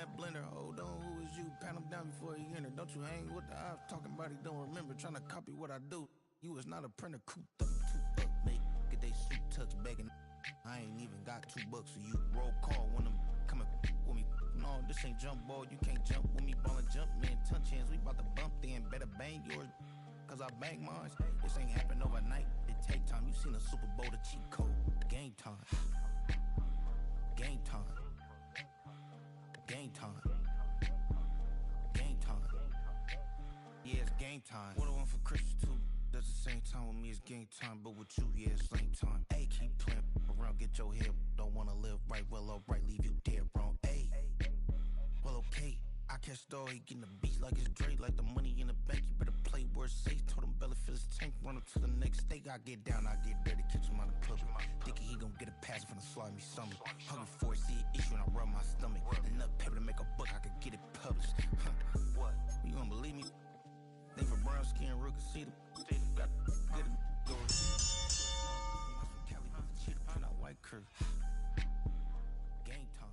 that blender. Hold on, who is you? Pat him down before he enter. Don't you hang with the ops talking about he don't remember. Trying to copy what I do. You is not a printer. Cooped up, too up, mate. Get they suit tucks begging. I ain't even got $2, so you roll call when I'm coming with me. No, this ain't jump ball. You can't jump with me. Ballin' jump, man. Touch hands. We bout to bump then. Better bang yours. Cause I bang mine. This ain't happen overnight. It take time. You seen the Super Bowl, the cheat code. Game time. Game time. Game time. Game time. Yeah, it's game time. What I want for Christmas too. That's the same time with me, it's game time. But with you, yeah, it's same time. Ayy, keep playing around, get your head. Don't wanna live right, well, alright, leave you dead wrong. Ayy, well, okay. I catch the dog, he getting the beat like it's Dre, like the money in the bank. You better play where it's safe. Told him Belly fill his tank, run up to the next steak. I get down, I get dirty, catch him on the public. Thinking he gon' get a pass from the slimy stomach. Hungry for it, see an issue and I rub my stomach. Enough paper to make a book, I could get it published. Huh, what? You don't believe me? Think for brown skin, real can see them. Got get it, go. Cali with the cheetah, print out white curve. Game time.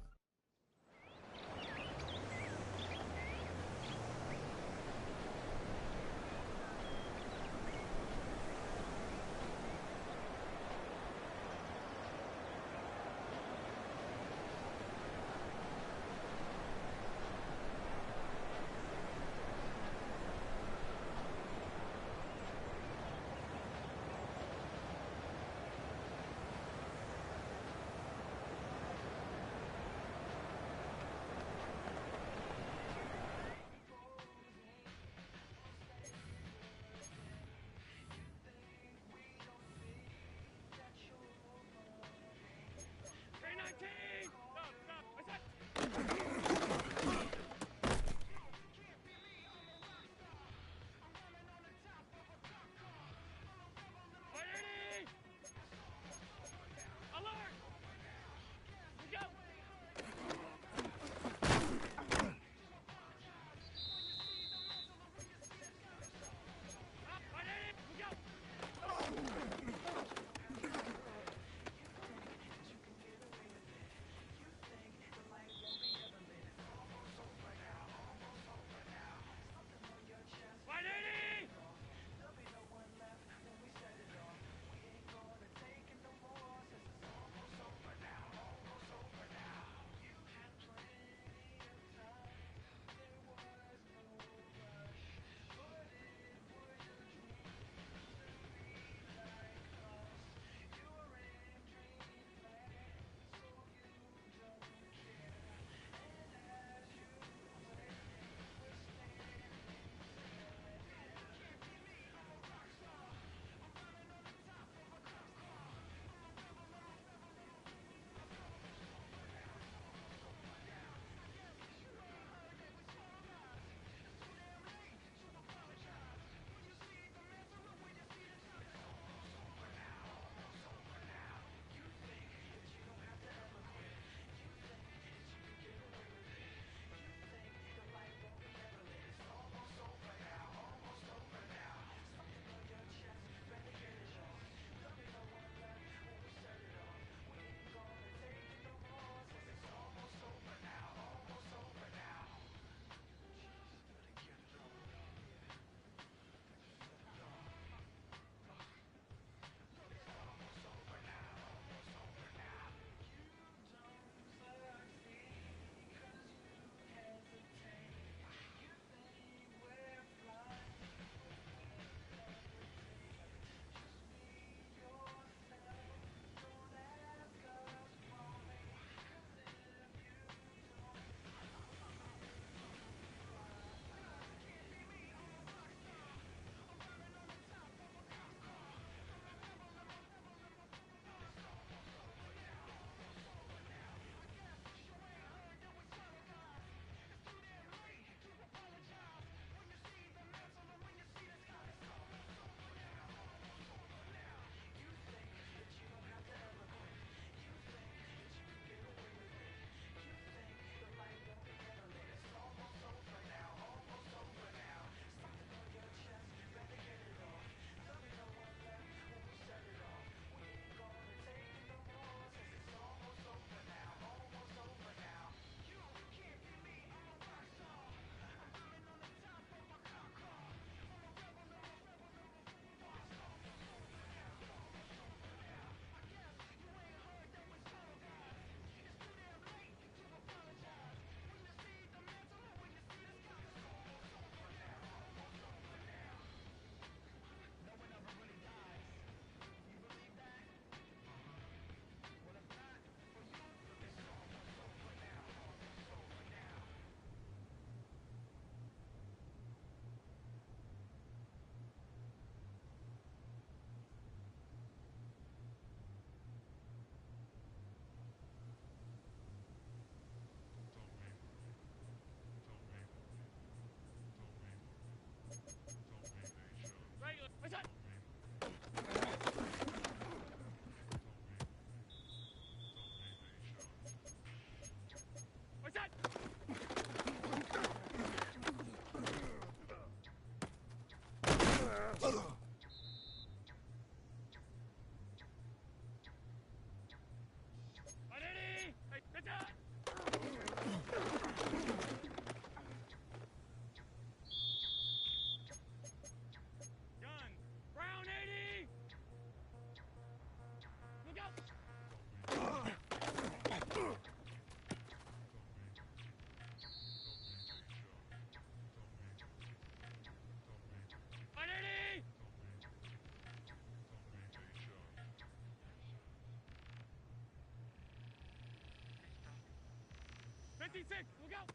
56, look out!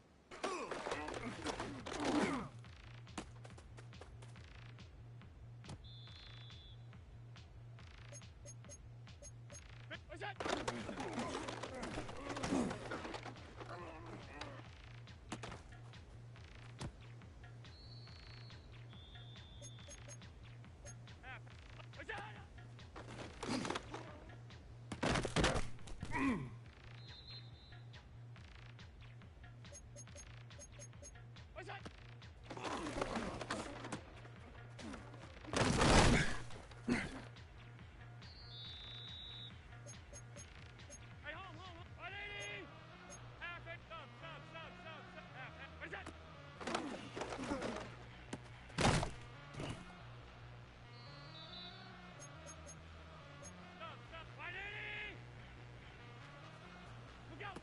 What's that? What's that? What's that? Hey, home. 180! Half it, sub. Half. What's that? Sub. 180! Look out!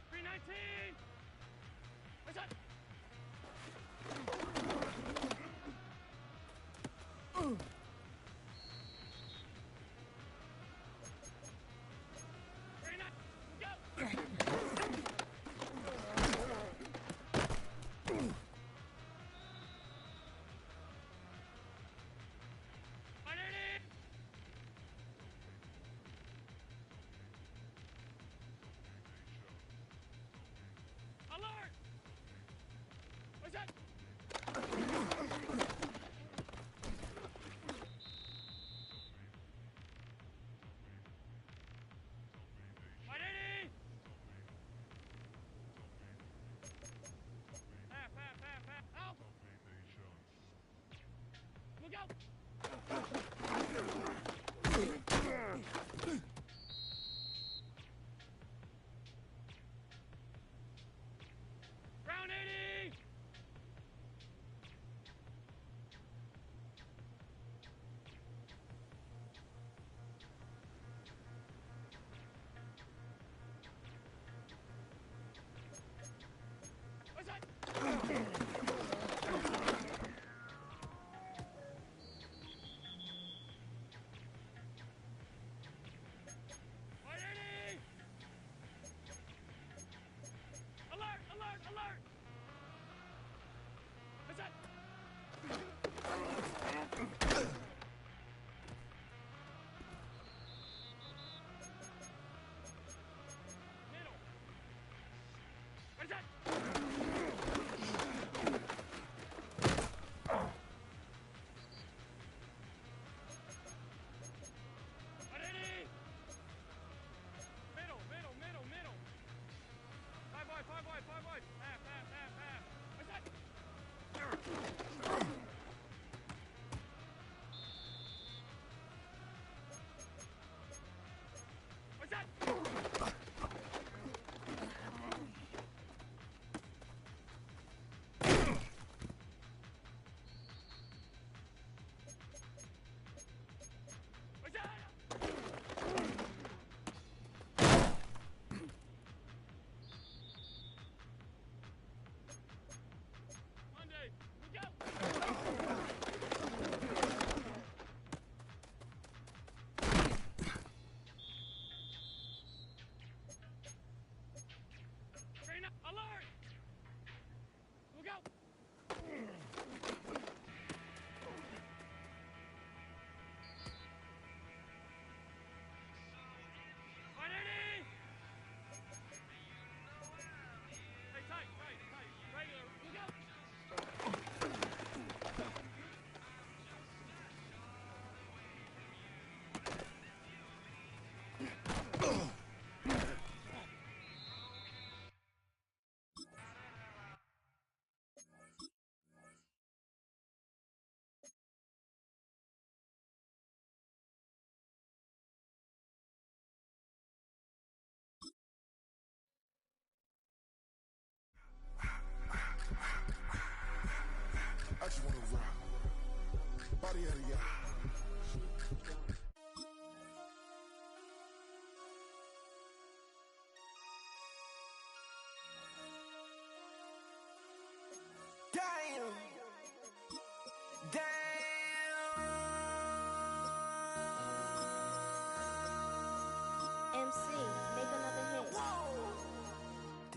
319! What's that? Alert! What's that? Half. Out! Look out! Round 80! What's that?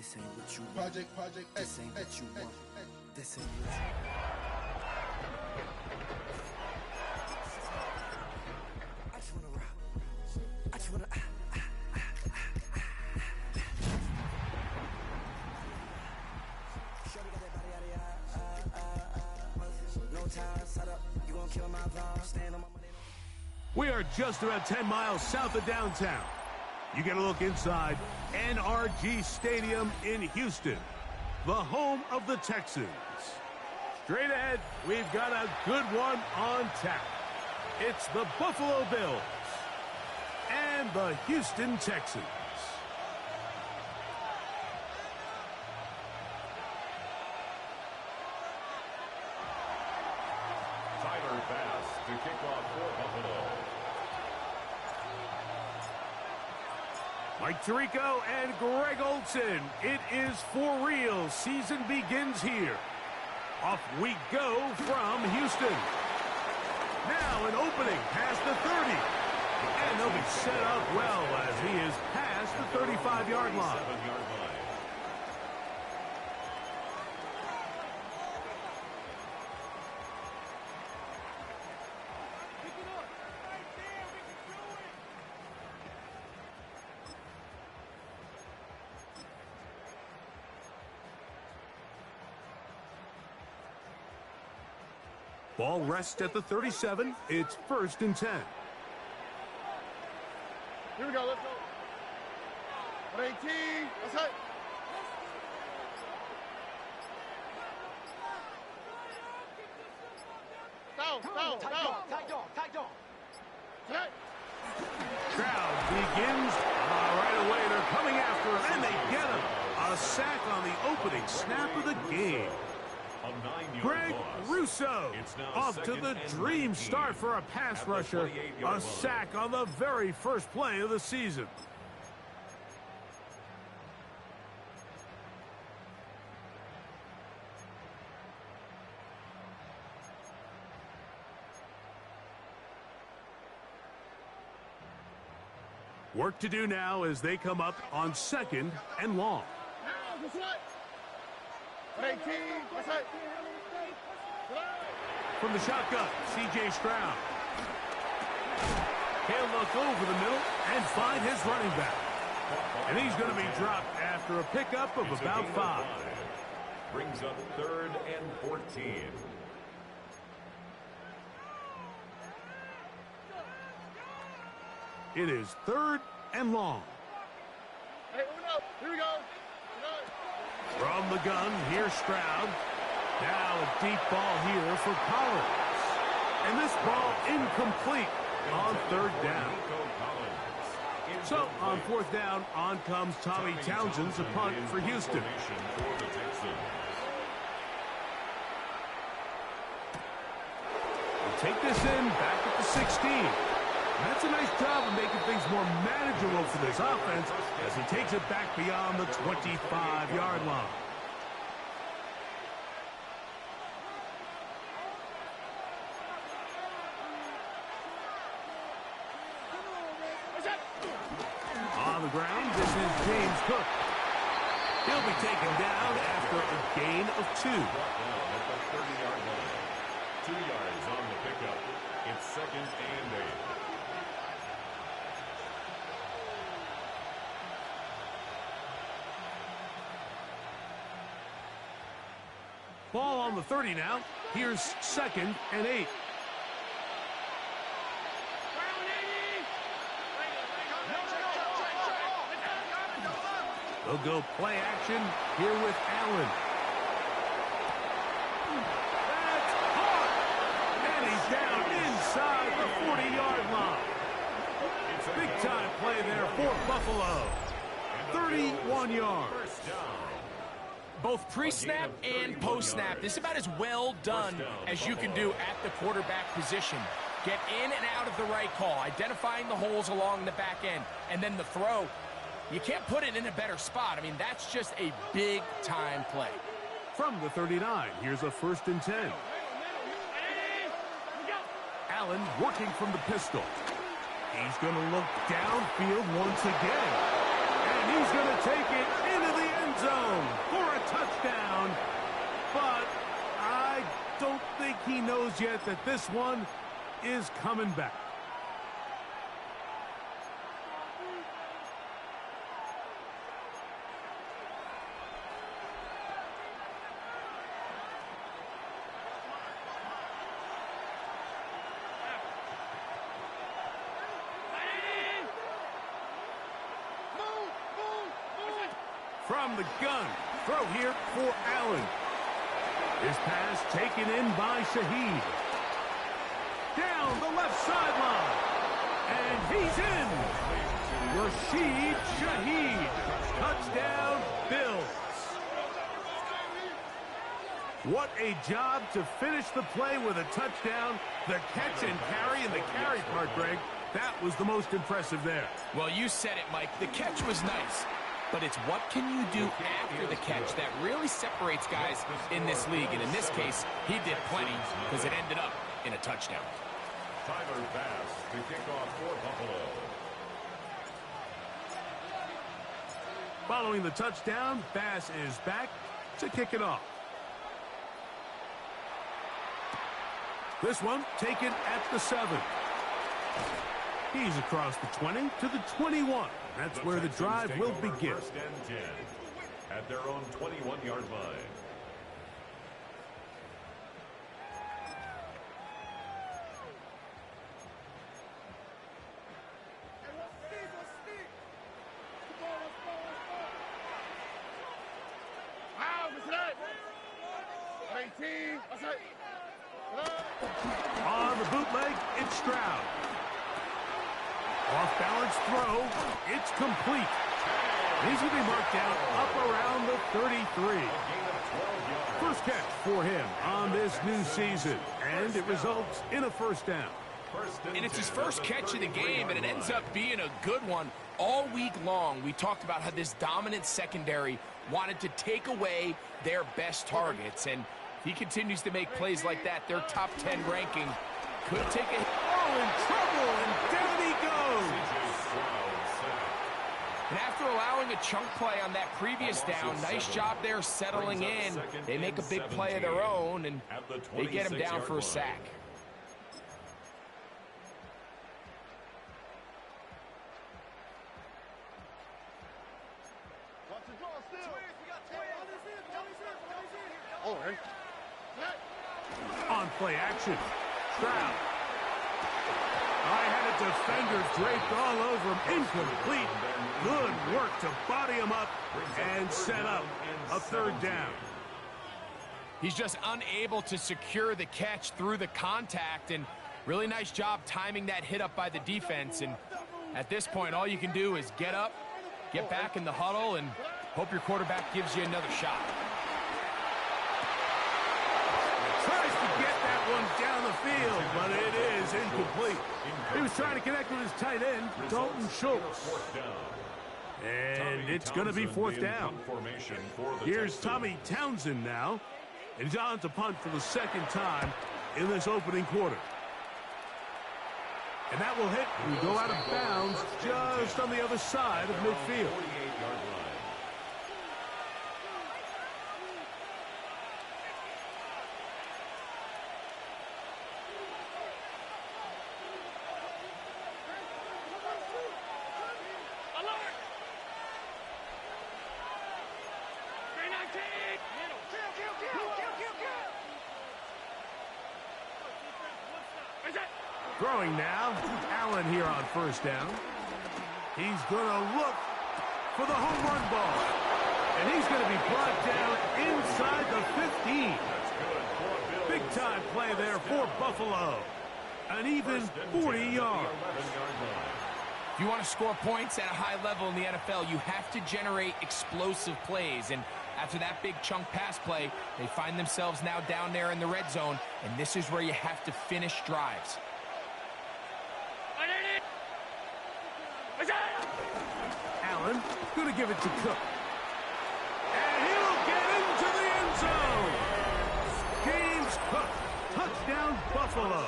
This ain't what you want. This ain't what you want. This ain't what you I just wanna rock. I just wanna Shorty got that body out of no time, set up. You gon' kill my vibe. Stand on my money. We are just about 10 miles south of downtown. You get a look inside NRG Stadium in Houston, the home of the Texans. Straight ahead, we've got a good one on tap. It's the Buffalo Bills and the Houston Texans. Tyler Bass to kick off for Buffalo. Mike Tirico and Greg Olsen. It is for real. Season begins here. Off we go from Houston. Now an opening past the 30. And they'll be set up well as he is past the 35-yard line. Ball rests at the 37. It's 1st and 10. Here we go, let's go. 118, let's hit. Down. Tight dog. Hit. Crowd begins right away. They're coming after him, and they get him. A sack on the opening snap of the game. Greg Russo off to the dream start for a pass rusher. A sack on the very first play of the season. Work to do now as they come up on 2nd and long. Now, this way. 118, let's hit. From the shotgun, C.J. Stroud. He'll look over the middle and find his running back. And he's going to be dropped after a pickup of about 5. Brings up 3rd and 14. It is 3rd and long. Hey, here we go. From the gun, here's Stroud. Now a deep ball here for Collins. And this ball incomplete on 3rd down. So on 4th down, on comes Tommy Townsend's a punt for Houston. We'll take this in back at the 16. And that's a nice job of making things more manageable for this offense as he takes it back beyond the 25-yard line. On the ground, this is James Cook. He'll be taken down after a gain of 2. At the 30-yard line. 2 yards on the pickup. It's 2nd and 8. Ball on the 30 now. Here's 2nd and 8. They'll go play action here with Allen. That's hard. And he's down inside the 40-yard line. Big-time play there for Buffalo. 31 yards. Both pre-snap and post-snap. This is about as well done as you can do at the quarterback position. Get in and out of the right call, identifying the holes along the back end, and then the throw. You can't put it in a better spot. I mean, that's just a big-time play. From the 39, here's a 1st and 10. Allen working from the pistol. He's going to look downfield once again. And he's going to take it into the end end zone for a touchdown. But I don't think he knows yet that this one is coming back. From the gun, throw here for Allen. His pass taken in by Shaheed. Down the left sideline. And he's in. Rashid Shaheed. Touchdown, Bills. What a job to finish the play with a touchdown. The catch and carry, and the carry part, Greg, that was the most impressive there. Well, you said it, Mike. The catch was nice. But it's what can you do after the catch that really separates guys in this league. And in this case, he did plenty because it ended up in a touchdown. Tyler Bass to kick off for Buffalo. Following the touchdown, Bass is back to kick it off. This one taken at the 7. He's across the 20 to the 21. That's where the drive will begin. First and 10 at their own 21-yard line. On the bootleg, it's Stroud. Off-balance throw, it's complete. He's going to be marked down up around the 33. First catch for him on this new season, and it results in a first down. And it's his first catch of the game, and it ends up being a good one. All week long, we talked about how this dominant secondary wanted to take away their best targets, and if he continues to make plays like that, their top 10 ranking could take a... Oh, in trouble, and down he goes. And after allowing a chunk play on that previous down, nice job there settling in. They make a big play of their own, and they get him down for a sack. On play action, Stroud. I had a defender draped all over him. Incomplete. Good work to body him up and set up a third down. He's just unable to secure the catch through the contact, and really nice job timing that hit up by the defense. And at this point, all you can do is get up, get back in the huddle, and hope your quarterback gives you another shot. Tries to get that one down the field, but it is incomplete. He was trying to connect with his tight end, Dalton Schultz. And it's going to be fourth down. Here's Tommy Townsend now. And he's on to punt for the second time in this opening quarter. And that will hit and go out of bounds just on the other side of midfield. Throwing now, Allen here on first down. He's going to look for the home run ball. And he's going to be brought down inside the 15. Big-time play there for Buffalo. An even 40 yards. If you want to score points at a high level in the NFL, you have to generate explosive plays. And after that big chunk pass play, they find themselves now down there in the red zone. And this is where you have to finish drives. Allen going to give it to Cook. And he'll get into the end zone. James Cook, touchdown Buffalo.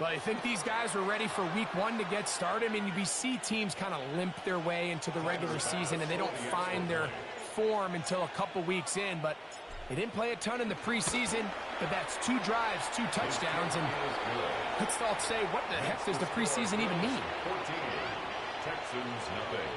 Well, I think these guys were ready for week 1 to get started. I mean, we see teams kind of limp their way into the regular season, and they don't find their form until a couple weeks in. But they didn't play a ton in the preseason, but that's 2 drives, 2 touchdowns. And let's all say, what the heck does the preseason even mean? 14, Texans nothing.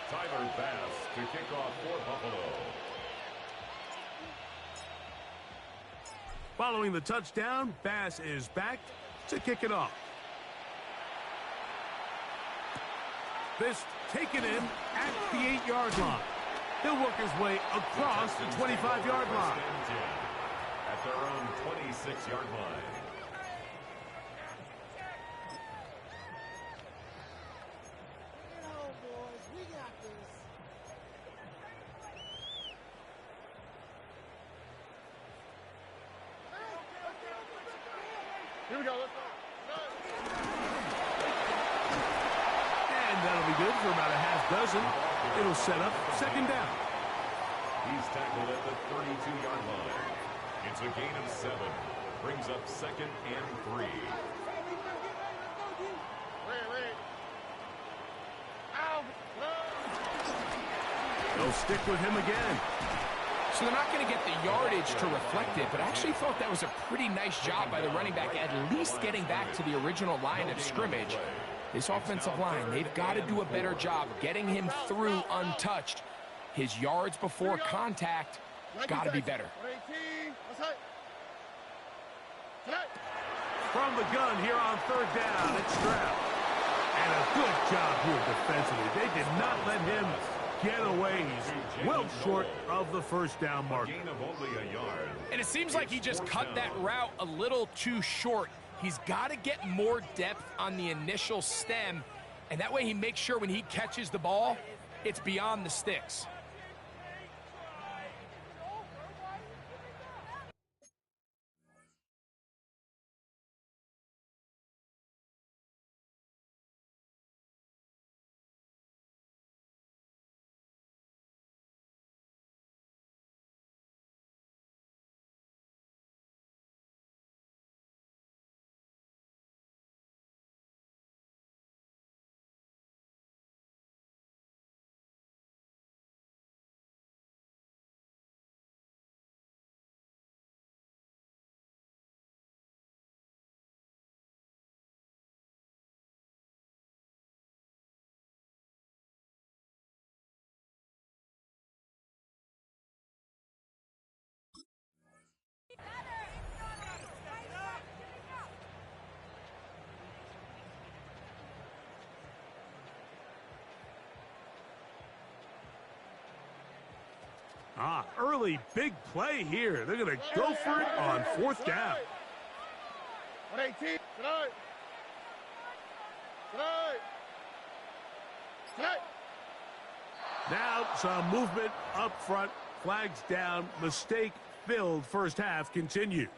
Tyler Bass to kick off for Buffalo. Following the touchdown, Bass is back to kick it off. This taken in at the 8-yard line. He'll work his way across the 25-yard line. At their own 26-yard line. Here we go. Let's go. And that'll be good for about a half dozen. It'll set up second down. He's tackled at the 32-yard line. It's a gain of 7. Brings up 2nd and 3. Wait. Ow. They'll stick with him again. So they're not going to get the yardage to reflect it, but I actually thought that was a pretty nice job by the running back, at least getting back to the original line of scrimmage. This offensive line, they've got to do a better job getting him through untouched. His yards before contact got to be better. From the gun here on third down, it's Stroud. And a good job here defensively. They did not let him get away. He's well short of the first down mark. Gain of only a yard. And it seems like he just cut that route a little too short. He's got to get more depth on the initial stem, and that way he makes sure when he catches the ball, it's beyond the sticks. Early big play here. They're going to go for it on fourth down. 118. Now some movement up front. Flags down. Mistake-filled first half continues.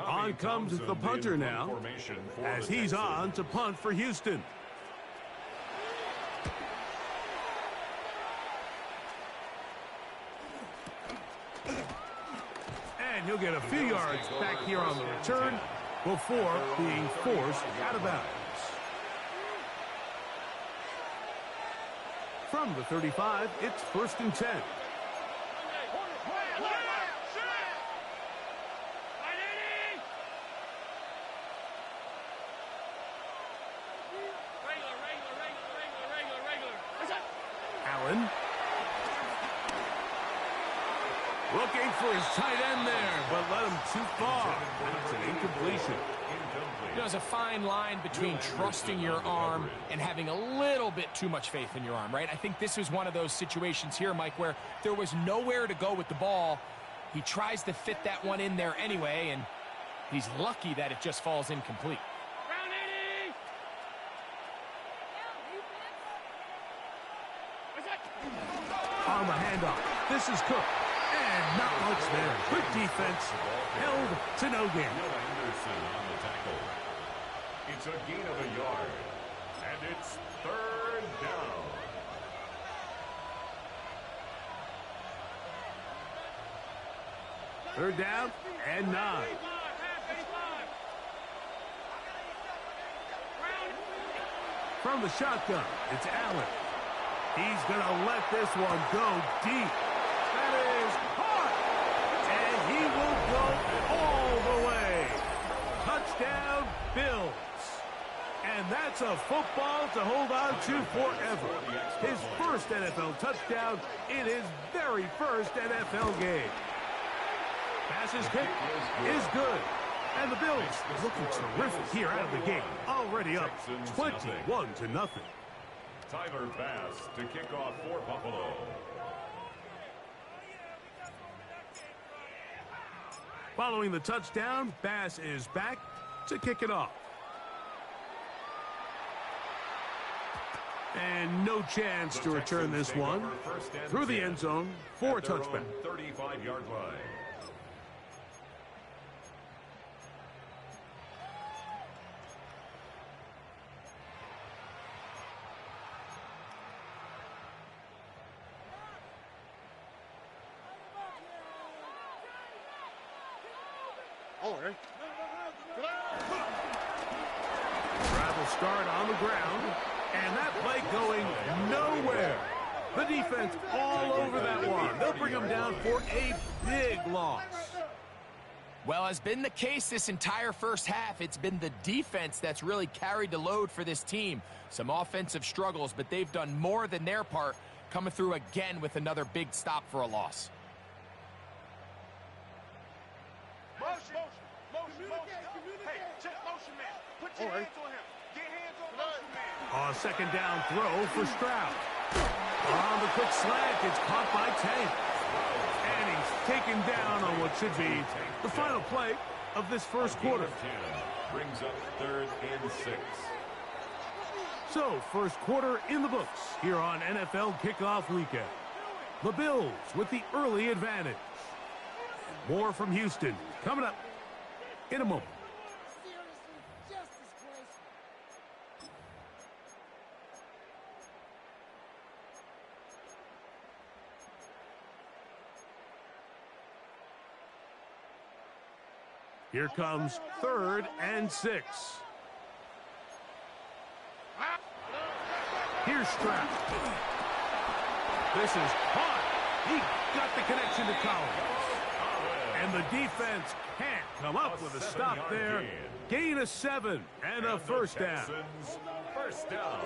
On comes the punter now, as he's on to punt for Houston. And he'll get a few yards back here on the return before being forced out of bounds. From the 35, it's 1st and 10. Allen. Looking for his tight end there, but let him too far. That's an incompletion. There's a fine line between trusting your arm and having a little bit too much faith in your arm, right? I think this was one of those situations here, Mike, where there was nowhere to go with the ball. He tries to fit that one in there anyway, and he's lucky that it just falls incomplete. On the handoff, this is Cook. And And not much there. Good defense. Held to no gain. Anderson on the tackle. It's a gain of a yard. And it's third down. Third down and 9. From the shotgun, it's Allen. He's going to let this one go deep. That is caught. And he will go all the way. Touchdown, Bills. And that's a football to hold on to forever. His first NFL touchdown in his very first NFL game. Passes kick is good. And the Bills looking terrific here out of the gate. Already up 21-0. Tyler Bass to kick off for Buffalo. Following the touchdown, Bass is back to kick it off. And no chance to return this one through the end zone for a touchback. 35-yard line. Travel start on the ground, and that play going nowhere. The defense all over that one. They'll bring them down for a big loss. Well, as been the case this entire first half, it's been the defense that's really carried the load for this team. Some offensive struggles, but they've done more than their part, coming through again with another big stop for a loss. On second down throw for Stroud. On the quick slant, it's caught by Tank. And he's taken down on what should be the final play of this first quarter. Brings up third and 6. So, first quarter in the books here on NFL Kickoff Weekend. The Bills with the early advantage. More from Houston coming up in a moment. Here comes third and 6. Here's Stroud. This is hot. He got the connection to Collins. And the defense can't come up with a stop there. Gain of 7 and a first down. First down.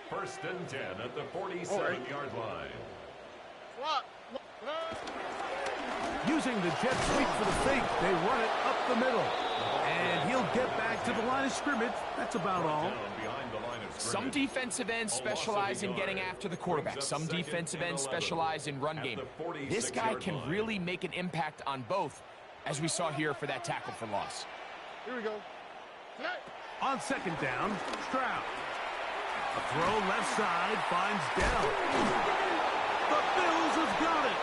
First and 10 at the 47-yard line. Using the jet sweep for the fake, they run it up the middle. And he'll get back to the line of scrimmage. That's about all. Some defensive ends specialize in getting after the quarterback. Some defensive ends specialize in run game. This guy can really make an impact on both, as we saw here for that tackle for loss. Here we go. On second down, Stroud. A throw left side finds Dell. The Bills have got it.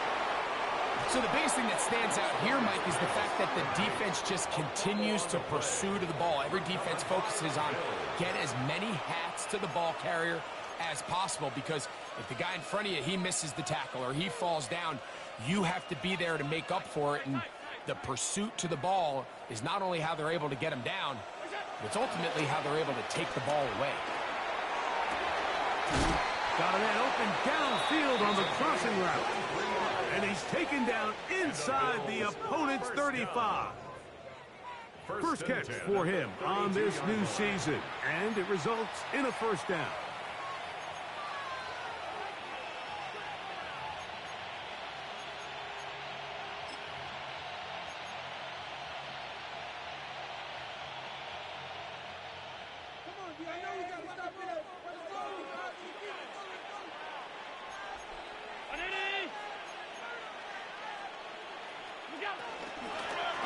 So the biggest thing that stands out here, Mike, is the fact that the defense just continues to pursue to the ball. Every defense focuses on get as many hats to the ball carrier as possible, because if the guy in front of you, he misses the tackle or he falls down, you have to be there to make up for it. And the pursuit to the ball is not only how they're able to get him down, it's ultimately how they're able to take the ball away. Got a man open downfield on the crossing route. And he's taken down inside the opponent's 35. First catch for him on this new season, and it results in a first down.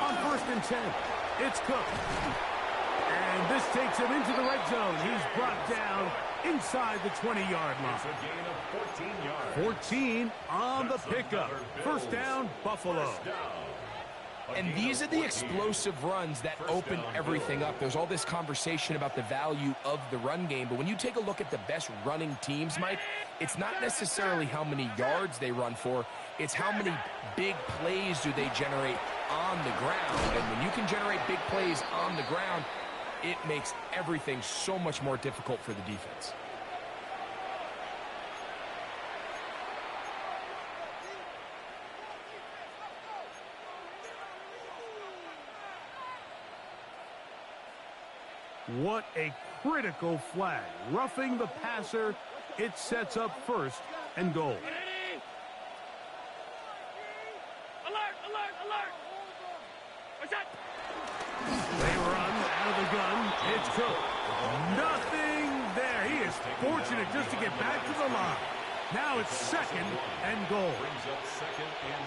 On 1st and 10, it's Cook. And And this takes him into the red zone. He's brought down inside the 20-yard line. It's a gain of 14 yards. 14 on the pickup. First down, Buffalo. First down. And these are the explosive runs that open everything up. There's all this conversation about the value of the run game, but when you take a look at the best running teams, Mike, it's not necessarily how many yards they run for, it's how many big plays do they generate on the ground. And when you can generate big plays on the ground, it makes everything so much more difficult for the defense. What a critical flag. Roughing the passer, it sets up first and goal. Alert, alert, alert! What's that? They run out of the gun. It's Cook. Nothing there. He is fortunate just to get back to the line. Now it's second and goal.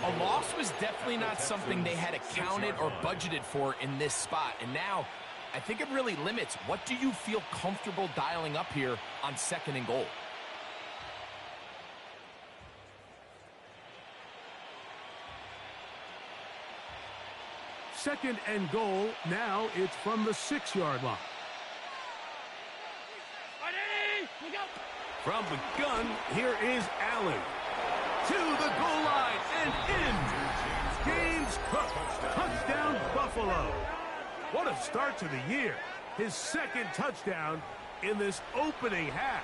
A loss was definitely not something they had accounted or budgeted for in this spot. And now, I think it really limits. What do you feel comfortable dialing up here on second and goal? Second and goal. Now it's from the 6-yard line. From the gun, here is Allen. To the goal line and in. James Cook. Touchdown, Buffalo. What a start to the year. His second touchdown in this opening half.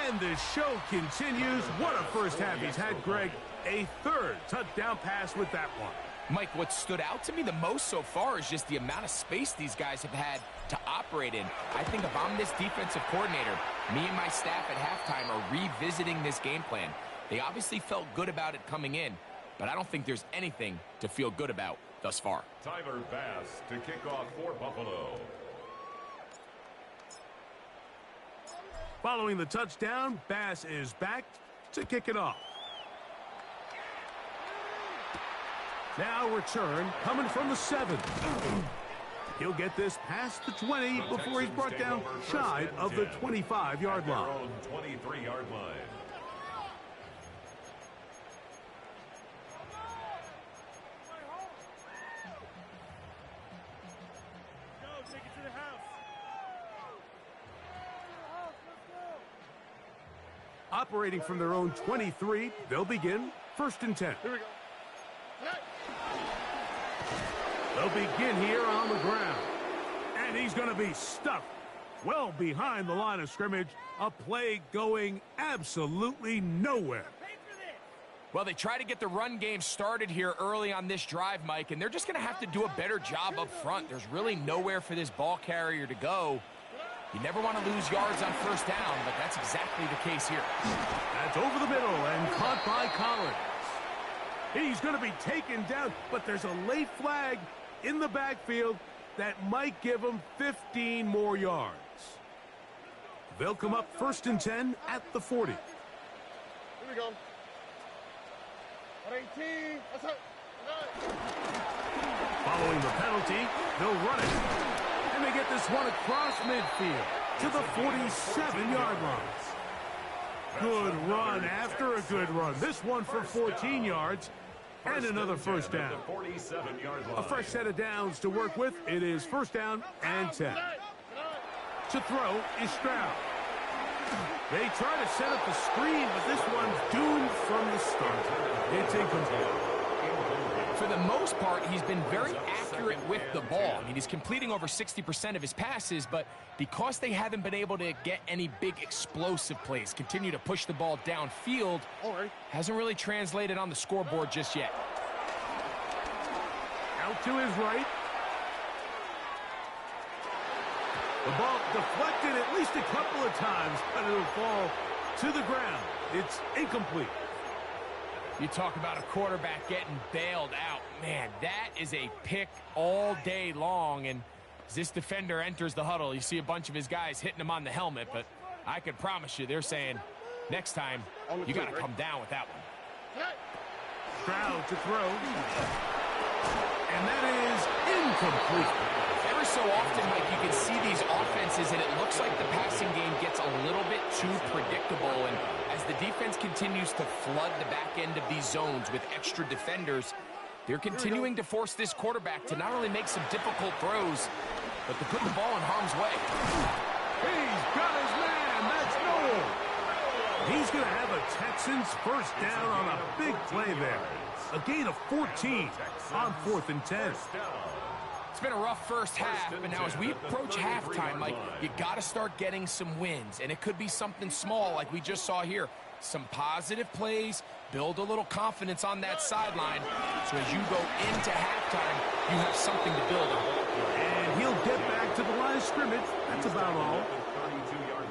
And the show continues. What a first half he's had, Greg. A third touchdown pass with that one. Mike, what stood out to me the most so far is just the amount of space these guys have had to operate in. I think if I'm this defensive coordinator, me and my staff at halftime are revisiting this game plan. They obviously felt good about it coming in, but I don't think there's anything to feel good about thus far. Tyler Bass to kick off for Buffalo. Following the touchdown, Bass is back to kick it off. Now return coming from the 7. He'll get this past the 20 before he's brought down shy of the 25-yard line. 23-yard line. Operating from their own 23, they'll begin first and 10. Here we go. They'll begin here on the ground. And he's going to be stuffed well behind the line of scrimmage. A play going absolutely nowhere. Well, they try to get the run game started here early on this drive, Mike, and they're just going to have to do a better job up front. There's really nowhere for this ball carrier to go. You never want to lose yards on first down, but that's exactly the case here. That's over the middle and caught by Collins. He's going to be taken down, but there's a late flag in the backfield that might give him 15 more yards. They'll come up first and 10 at the 40. Here we go. 18. That's it. Following the penalty, they'll run it. And they get this one across midfield to the 47-yard line. Good run after a good run. This one for 14 yards and another first down. A fresh set of downs to work with. It is first down and 10. To throw is Stroud. They try to set up the screen, but this one's doomed from the start. It's incomplete. For the most part, he's been very accurate with the ball. I mean, he's completing over 60% of his passes, but because they haven't been able to get any big explosive plays, continue to push the ball downfield, hasn't really translated on the scoreboard just yet. Out to his right. The ball deflected at least a couple of times, but it'll fall to the ground. It's incomplete. You talk about a quarterback getting bailed out. Man, that is a pick all day long. And as this defender enters the huddle, you see a bunch of his guys hitting him on the helmet. But I can promise you, they're saying, next time, you got to come down with that one. Stroud to throw. And that is incomplete. Every so often, Mike, you can see these offenses, and it looks like the passing game gets a little bit too predictable. And as the defense continues to flood the back end of these zones with extra defenders, they're continuing to force this quarterback to not only make some difficult throws, but to put the ball in harm's way. He's got his man. That's Noel. He's going to have a Texans first down on a big play there. A gain of 14 on 4th and 10. It's been a rough first half, but now as we approach halftime, Mike, you got to start getting some wins. And it could be something small like we just saw here. Some positive plays, build a little confidence on that sideline. So as you go into halftime, you have something to build on. And he'll get back to the line of scrimmage. That's about all.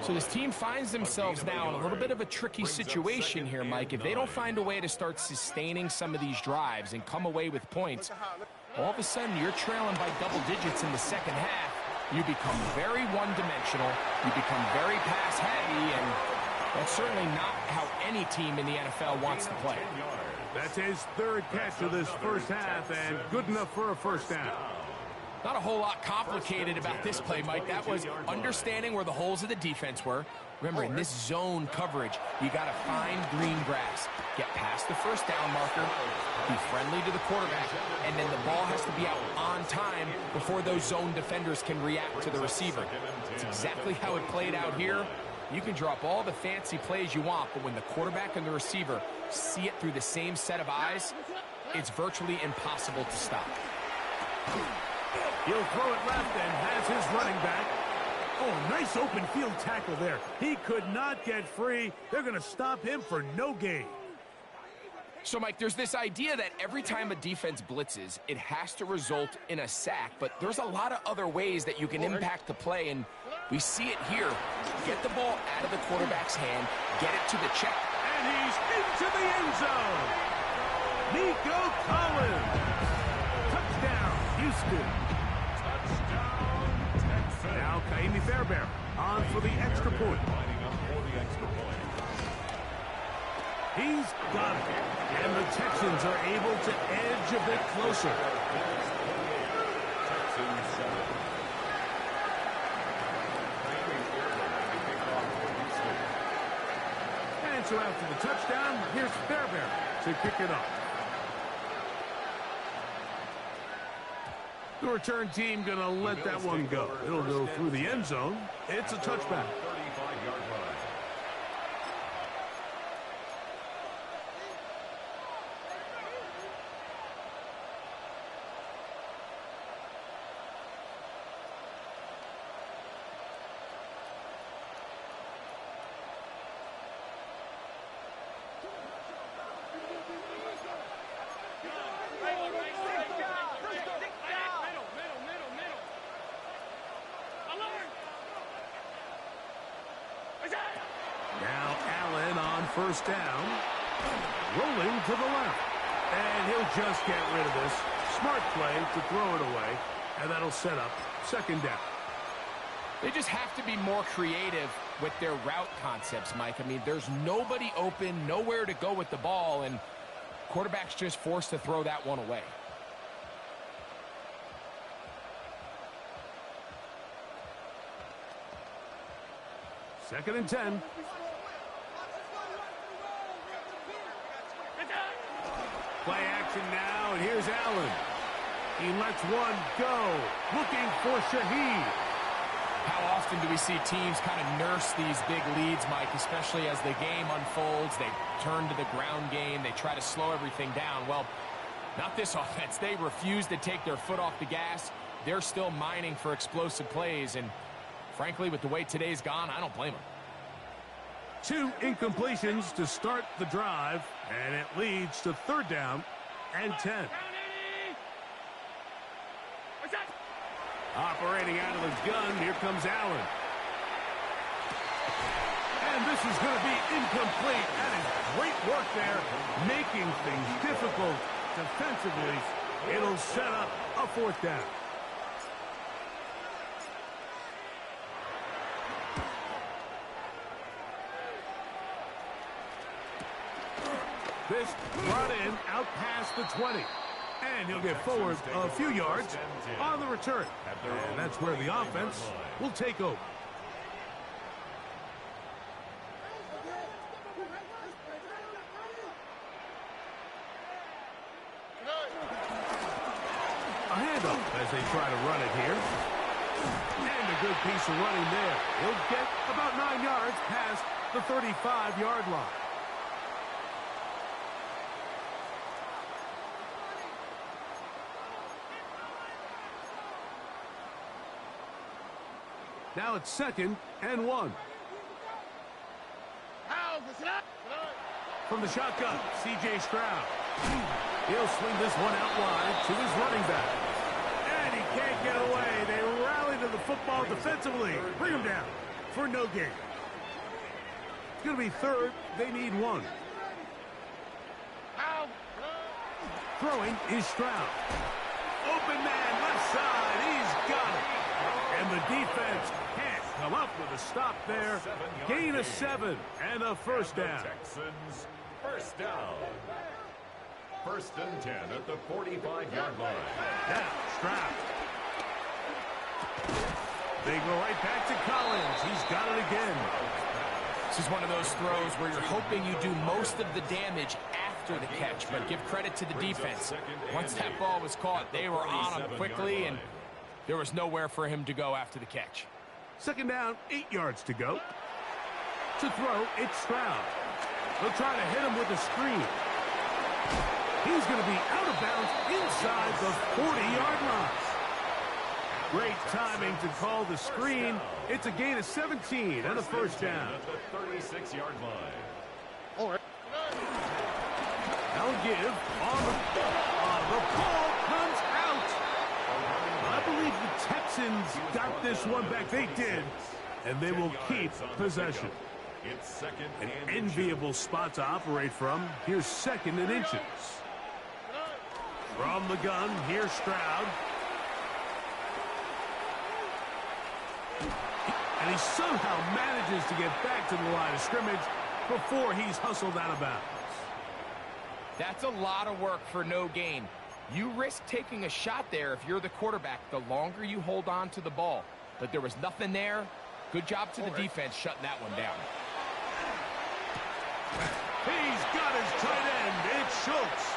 So this team finds themselves now in a little bit of a tricky situation here, Mike. If they don't find a way to start sustaining some of these drives and come away with points, all of a sudden you're trailing by double digits in the second half. You become very one-dimensional. You become very pass-heavy, and that's certainly not how any team in the NFL wants to play. That's his third catch of this first half, and good enough for a first down. Not a whole lot complicated about this play, Mike. That was understanding where the holes of the defense were. Remember, in this zone coverage, you got to find green grass, get past the first down marker, be friendly to the quarterback, and then the ball has to be out on time before those zone defenders can react to the receiver. It's exactly how it played out here. You can drop all the fancy plays you want, but when the quarterback and the receiver see it through the same set of eyes, it's virtually impossible to stop. He'll throw it left and has his running back. Oh, nice open field tackle there. He could not get free. They're going to stop him for no gain. So, Mike, there's this idea that every time a defense blitzes, it has to result in a sack, but there's a lot of other ways that you can impact the play, and we see it here. Get the ball out of the quarterback's hand, get it to the check. And he's into the end zone. Nico Collins. Touchdown, Houston. Now Kaimi Fairbairn on for the extra point. He's got it. And the Texans are able to edge a bit closer. And so after the touchdown, here's Fairbairn to kick it off. The return team going to let that one go. It'll go through the end zone. It's a touchback. Now Allen on first down. Rolling to the left. And he'll just get rid of this. Smart play to throw it away. And that'll set up second down. They just have to be more creative with their route concepts, Mike. I mean, there's nobody open, nowhere to go with the ball, and quarterback's just forced to throw that one away. Second and 10. Play action now, and here's Allen. He lets one go, looking for Shaheed. How often do we see teams kind of nurse these big leads, Mike, especially as the game unfolds? They turn to the ground game. They try to slow everything down. Well, not this offense. They refuse to take their foot off the gas. They're still mining for explosive plays, and frankly, with the way today's gone, I don't blame them. 2 incompletions to start the drive, and it leads to third down and 10. Operating out of the gun, here comes Allen. And this is going to be incomplete. That is great work there, making things difficult defensively. It'll set up a fourth down. This brought in out past the 20. And he'll get forward a few yards on the return. And that's where the offense will take over. A handoff as they try to run it here. And a good piece of running there. He'll get about 9 yards past the 35-yard line. Now it's 2nd and 1. From the shotgun, C.J. Stroud. He'll swing this one out wide to his running back. And he can't get away. They rally to the football defensively. Bring him down for no gain. It's going to be 3rd. They need 1. Throwing is Stroud. Open man, left side. He's got it. And the defense can't come up with a stop there. Gain of 7 and a first down. Texans first down. 1st and 10 at the 45-yard line. Now Stroud. They go right back to Collins. He's got it again. This is one of those throws where you're hoping you do most of the damage after the catch, but give credit to the defense. Once that ball was caught, they were on him quickly, and there was nowhere for him to go after the catch. 2nd down, 8 yards to go. To throw, it's Stroud. They'll try to hit him with a screen. He's going to be out of bounds inside the 40-yard line. Great timing to call the screen. It's a gain of 17 and a first down. At the 36-yard line. All right. They'll give on the ball comes out. I believe the Texans got this one back. They did, and they will keep possession. It's 2nd An and enviable spot to operate from. Here's 2nd and inches. From the gun, here's Stroud. And he somehow manages to get back to the line of scrimmage before he's hustled out of bounds. That's a lot of work for no gain. You risk taking a shot there if you're the quarterback the longer you hold on to the ball. But there was nothing there. Good job to the defense shutting that one down. He's got his tight end. It's Schultz.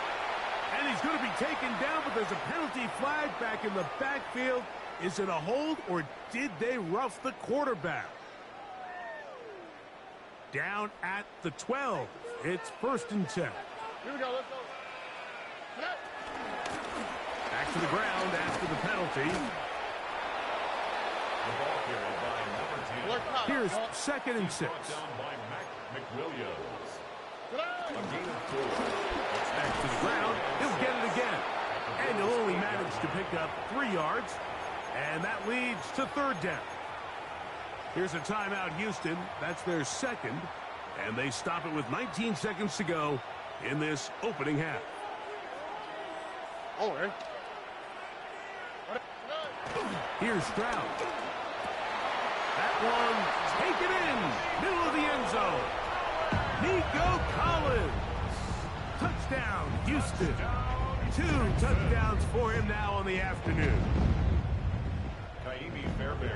And he's going to be taken down, but there's a penalty flag back in the backfield. Is it a hold, or did they rough the quarterback? Down at the 12. It's 1st and 10. Here we go. Let's go. Back to the ground after the penalty. the ball carried by number 10. Here's 2nd and 6. Brought down by McWilliams. A gain of 4. It's Back to the ground. He'll get it again. And he'll only manage to pick up 3 yards. And that leads to 3rd down. Here's a timeout, Houston. That's their 2nd. And they stop it with 19 seconds to go in this opening half. All right. Here's Stroud. That one taken in. Middle of the end zone. Nico Collins. Touchdown, Houston. 2 touchdowns for him now on the afternoon.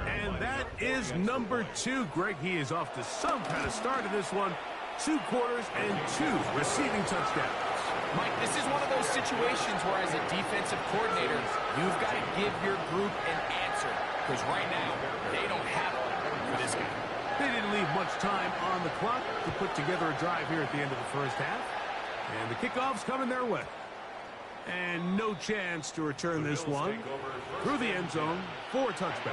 And that is number 2. Greg, he is off to some kind of start in this one. 2 quarters and 2 receiving touchdowns. Mike, this is one of those situations where as a defensive coordinator, you've got to give your group an answer. Because right now, they don't have one for this guy. They didn't leave much time on the clock to put together a drive here at the end of the first half. And the kickoff's coming their way. And no chance to return this one through the end zone for a touchback.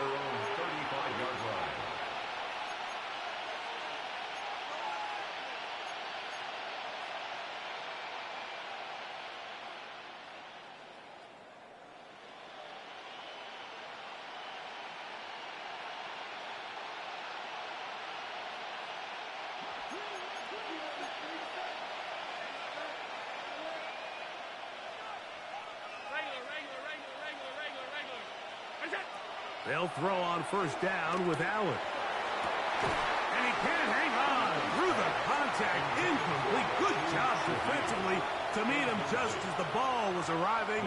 They'll throw on first down with Allen. And he can't hang on through the contact. Incomplete. Good job defensively to meet him just as the ball was arriving.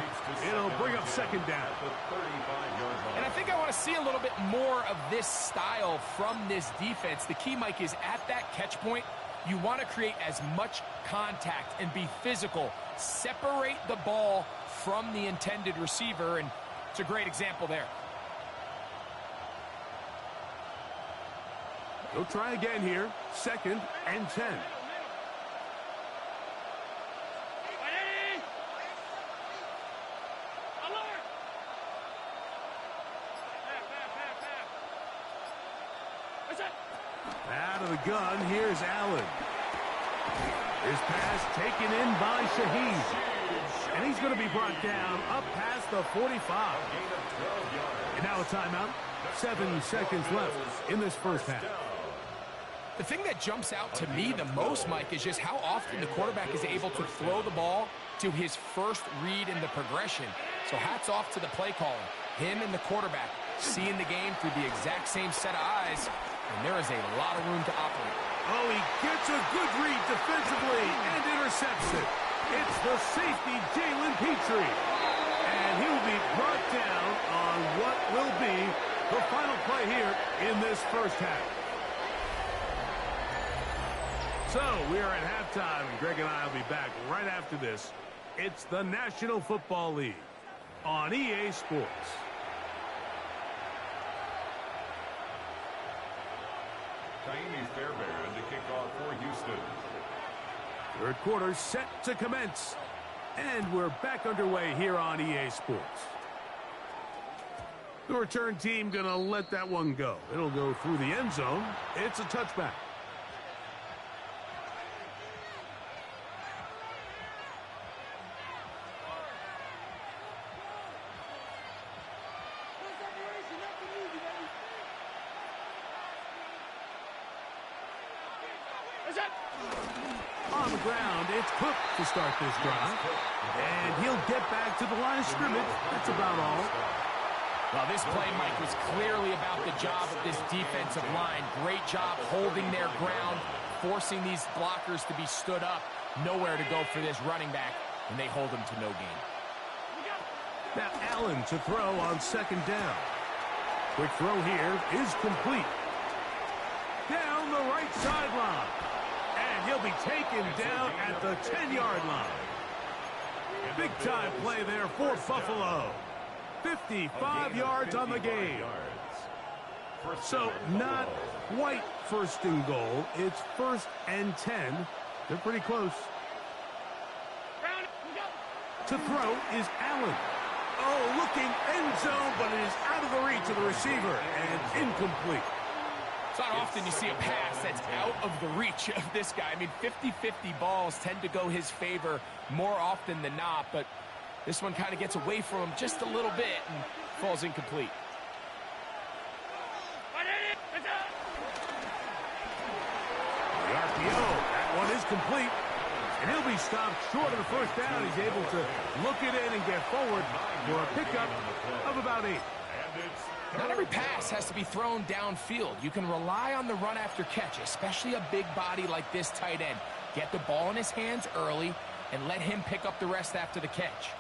It'll bring up second down. And I think I want to see a little bit more of this style from this defense. The key, Mike, is at that catch point, you want to create as much contact and be physical. Separate the ball from the intended receiver, and it's a great example there. They'll try again here. 2nd and 10. Out of the gun, here's Allen. His pass taken in by Shaheed. And he's going to be brought down up past the 45. And now a timeout. 7 seconds left in this first half. The thing that jumps out to me the most, Mike, is just how often the quarterback is able to throw the ball to his first read in the progression. So hats off to the play caller. Him and the quarterback seeing the game through the exact same set of eyes, and there is a lot of room to operate. Oh, he gets a good read defensively and intercepts it. It's the safety, Jalen Petrie. And he will be brought down on what will be the final play here in this first half. So we are at halftime, and Greg and I will be back right after this. It's the National Football League on EA Sports. Taimi Fairbairn to kick off for Houston. Third quarter set to commence. And we're back underway here on EA Sports. The return team going to let that one go. It'll go through the end zone. It's a touchback. On the ground, it's Cook to start this drive. And he'll get back to the line of scrimmage. That's about all. Well, this play, Mike, was clearly about the job of this defensive line. Great job holding their ground, forcing these blockers to be stood up. Nowhere to go for this running back, and they hold him to no gain. Now Allen to throw on 2nd down. Quick throw here is complete. Down the right sideline. And he'll be taken down at the 10-yard line. Big-time play there for Buffalo. 55 yards on the game. So not quite 1st and goal. It's 1st and 10. They're pretty close. To throw is Allen. Oh, looking end zone, but it is out of the reach of the receiver and incomplete. It's not often you see a pass that's out of the reach of this guy. I mean, 50-50 balls tend to go his favor more often than not, but this one kind of gets away from him just a little bit and falls incomplete. The RPO, that one is complete. And he'll be stopped short of the first down. He's able to look it in and get forward for a pickup of about 8. Not every pass has to be thrown downfield. You can rely on the run after catch, especially a big body like this tight end. Get the ball in his hands early and let him pick up the rest after the catch.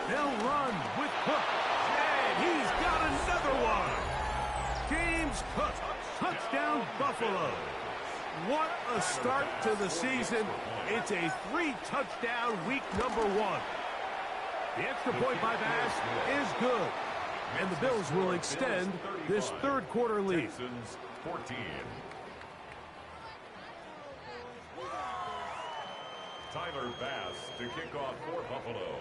They'll run with Cook. And he's got another one. James Cook, touchdown Buffalo. What a start to the season. It's a 3-touchdown week number 1. The extra point by Bass is good. And the Bills will extend this third quarter lead. 14. Tyler Bass to kick off for Buffalo.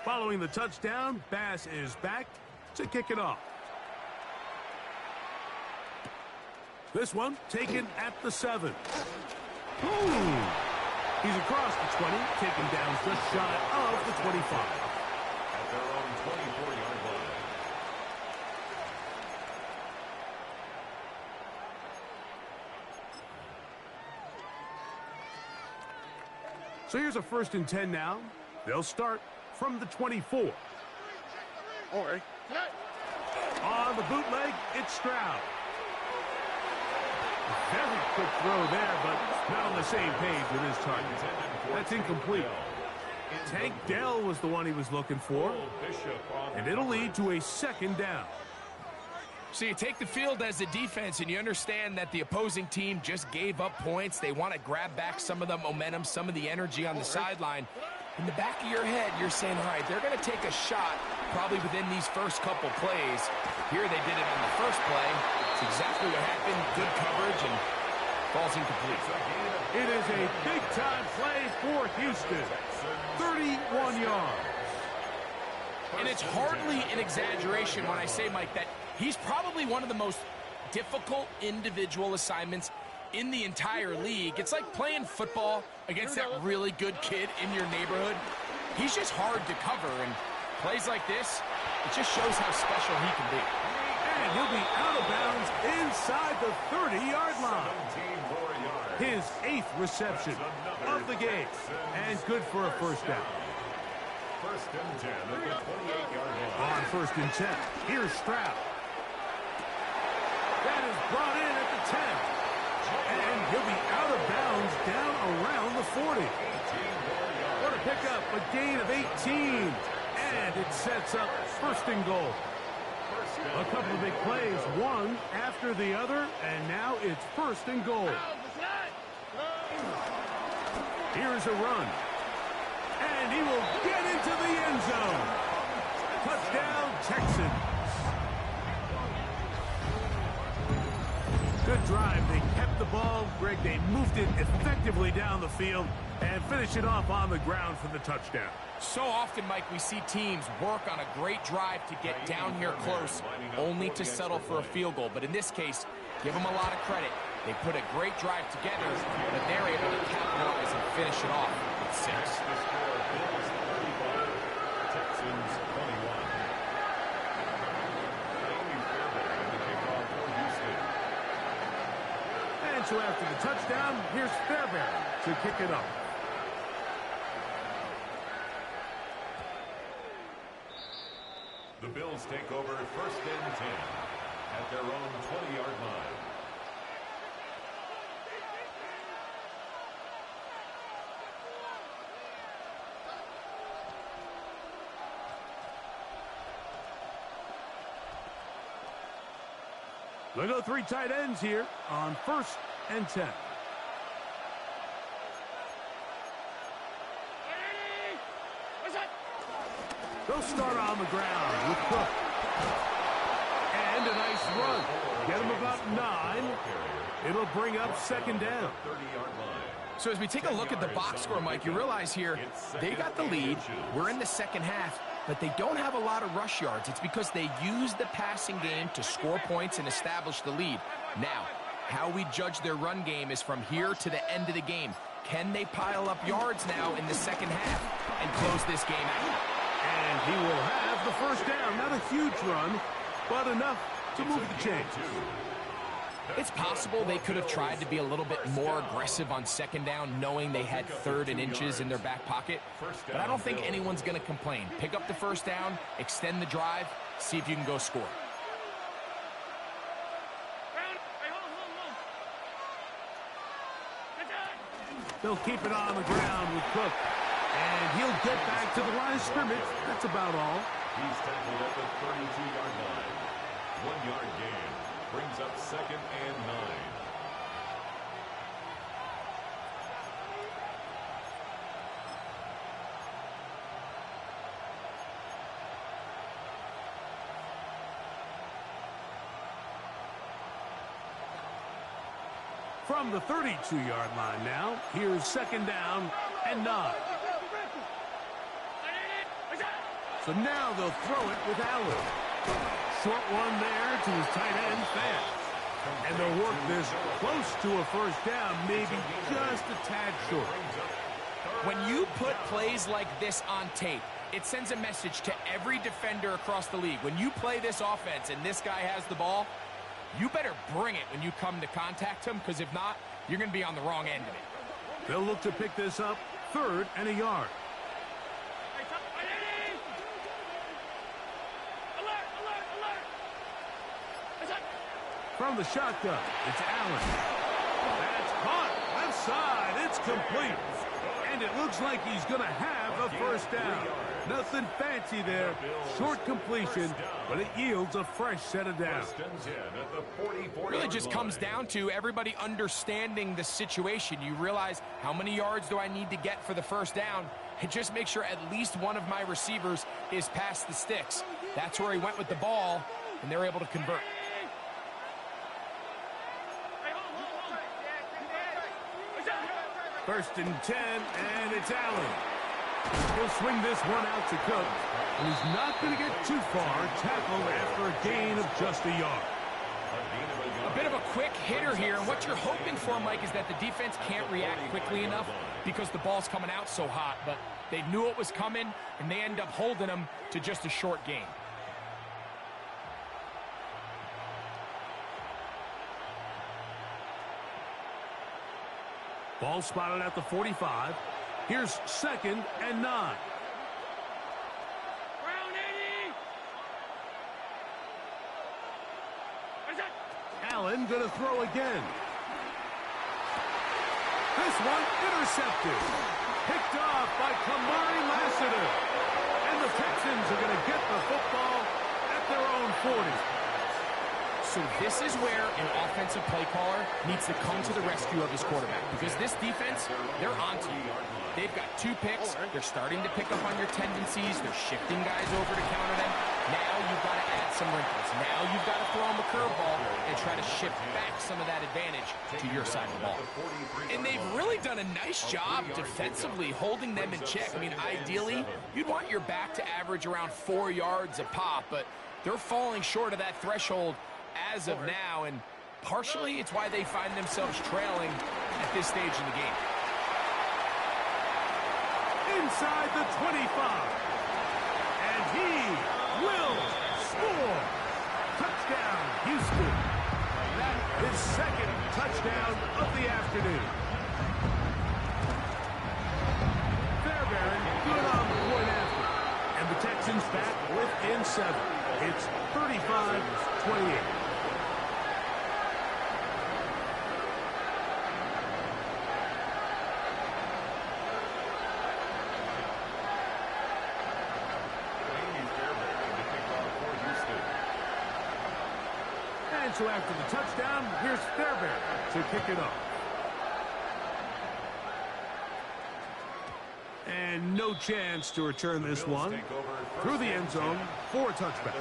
Following the touchdown, Bass is back to kick it off. This one taken at the 7. Ooh. He's across the 20, taken down just shy of the 25. At their own 24-yard So here's a 1st and 10 now. They'll start from the 24. All right. On the bootleg, it's Stroud. Very quick throw there, but not on the same page with his target. That's incomplete. Tank Dell was the one he was looking for, and it'll lead to a 2nd down. So you take the field as a defense, and you understand that the opposing team just gave up points. They want to grab back some of the momentum, some of the energy on the sideline. In the back of your head, you're saying, all right, they're going to take a shot probably within these first couple plays. Here they did it on the first play. It's exactly what happened. Good coverage, and falls incomplete. It is a big-time play for Houston. 31 yards. And it's hardly an exaggeration when I say, Mike, that he's probably one of the most difficult individual assignments in the entire league. It's like playing football against that really good kid in your neighborhood. He's just hard to cover, and plays like this, it just shows how special he can be. And he'll be out of bounds inside the 30-yard line. His 8th reception of the game, and good for a 1st down. 1st and 10 at the 28-yard line. On 1st and 10, here's Stroud. That is brought in at the 10. And he'll be out of bounds down around the 40. What a pickup, a gain of 18. And it sets up 1st and goal. A couple of big plays, one after the other, and now it's 1st and goal. Here's a run. And he will get into the end zone. Touchdown, Texans. Good drive. They kept the ball. Greg, they moved it effectively down the field and finished it off on the ground for the touchdown. So often, Mike, we see teams work on a great drive to get down here close, only to settle for a field goal. But in this case, give them a lot of credit. They put a great drive together, but they're able to capitalize and finish it off with 6. Texans 21. And so after the touchdown, here's Fairbairn to kick it up. The Bills take over 1st and 10 at their own 20-yard line. They'll go 3 tight ends here on 1st and 10. They'll start on the ground with Cook. And a nice run. Get him about 9. It'll bring up 2nd down. So as we take a look at the box score, Mike, you realize here they got the lead. We're in the 2nd half, but they don't have a lot of rush yards. It's because they use the passing game to score points and establish the lead. Now, how we judge their run game is from here to the end of the game. Can they pile up yards now in the 2nd half and close this game out? And he will have the 1st down. Not a huge run, but enough to move the chains. It's possible they could have tried to be a little bit more aggressive on 2nd down, knowing they had 3rd and inches in their back pocket. But I don't think anyone's going to complain. Pick up the 1st down, extend the drive, see if you can go score. They'll keep it on the ground with Cook. And he'll get back to the line of scrimmage. That's about all. He's tackled at the 32-yard line. 1-yard gain. Brings up 2nd and 9. From the 32-yard line now, here's 2nd down and 9. So now they'll throw it with Allen. Short one there to his tight end, Fant. And they'll work this close to a 1st down, maybe just a tad short. When you put plays like this on tape, it sends a message to every defender across the league. When you play this offense and this guy has the ball, you better bring it when you come to contact him, because if not, you're going to be on the wrong end of it. They'll look to pick this up 3rd and a yard. From the shotgun, it's Allen. That's caught. Left side. It's complete. And it looks like he's going to have a first down. Nothing fancy there. Short completion, but it yields a fresh set of downs. Really just comes down to everybody understanding the situation. You realize how many yards do I need to get for the first down, and just make sure at least one of my receivers is past the sticks. That's where he went with the ball, and they're able to convert. First and 10, and it's Allen. He'll swing this one out to Cook, and he's not going to get too far, tackled after a gain of just a yard. A bit of a quick hitter here, and what you're hoping for, Mike, is that the defense can't react quickly enough because the ball's coming out so hot, but they knew it was coming, and they end up holding him to just a short gain. Ball spotted at the 45. Here's 2nd and 9. Allen going to throw again. This one intercepted. Picked off by Kamari Lassiter. And the Texans are going to get the football at their own 40. So this is where an offensive play caller needs to come to the rescue of his quarterback, because this defense, they're onto you. They've got 2 picks. They're starting to pick up on your tendencies. They're shifting guys over to counter them. Now you've got to add some wrinkles. Now you've got to throw them a curveball and try to shift back some of that advantage to your side of the ball. And they've really done a nice job defensively holding them in check. I mean, ideally, you'd want your back to average around 4 yards a pop, but they're falling short of that threshold as of now, and partially it's why they find themselves trailing at this stage in the game. Inside the 25. And he will score. Touchdown, Houston. That is 2nd touchdown of the afternoon. Fairbairn good on the point after. And the Texans back within 7. It's 35-28. And so after the touchdown, here's Fairbairn to kick it off. And no chance to return this one. Through the end zone for a touchback.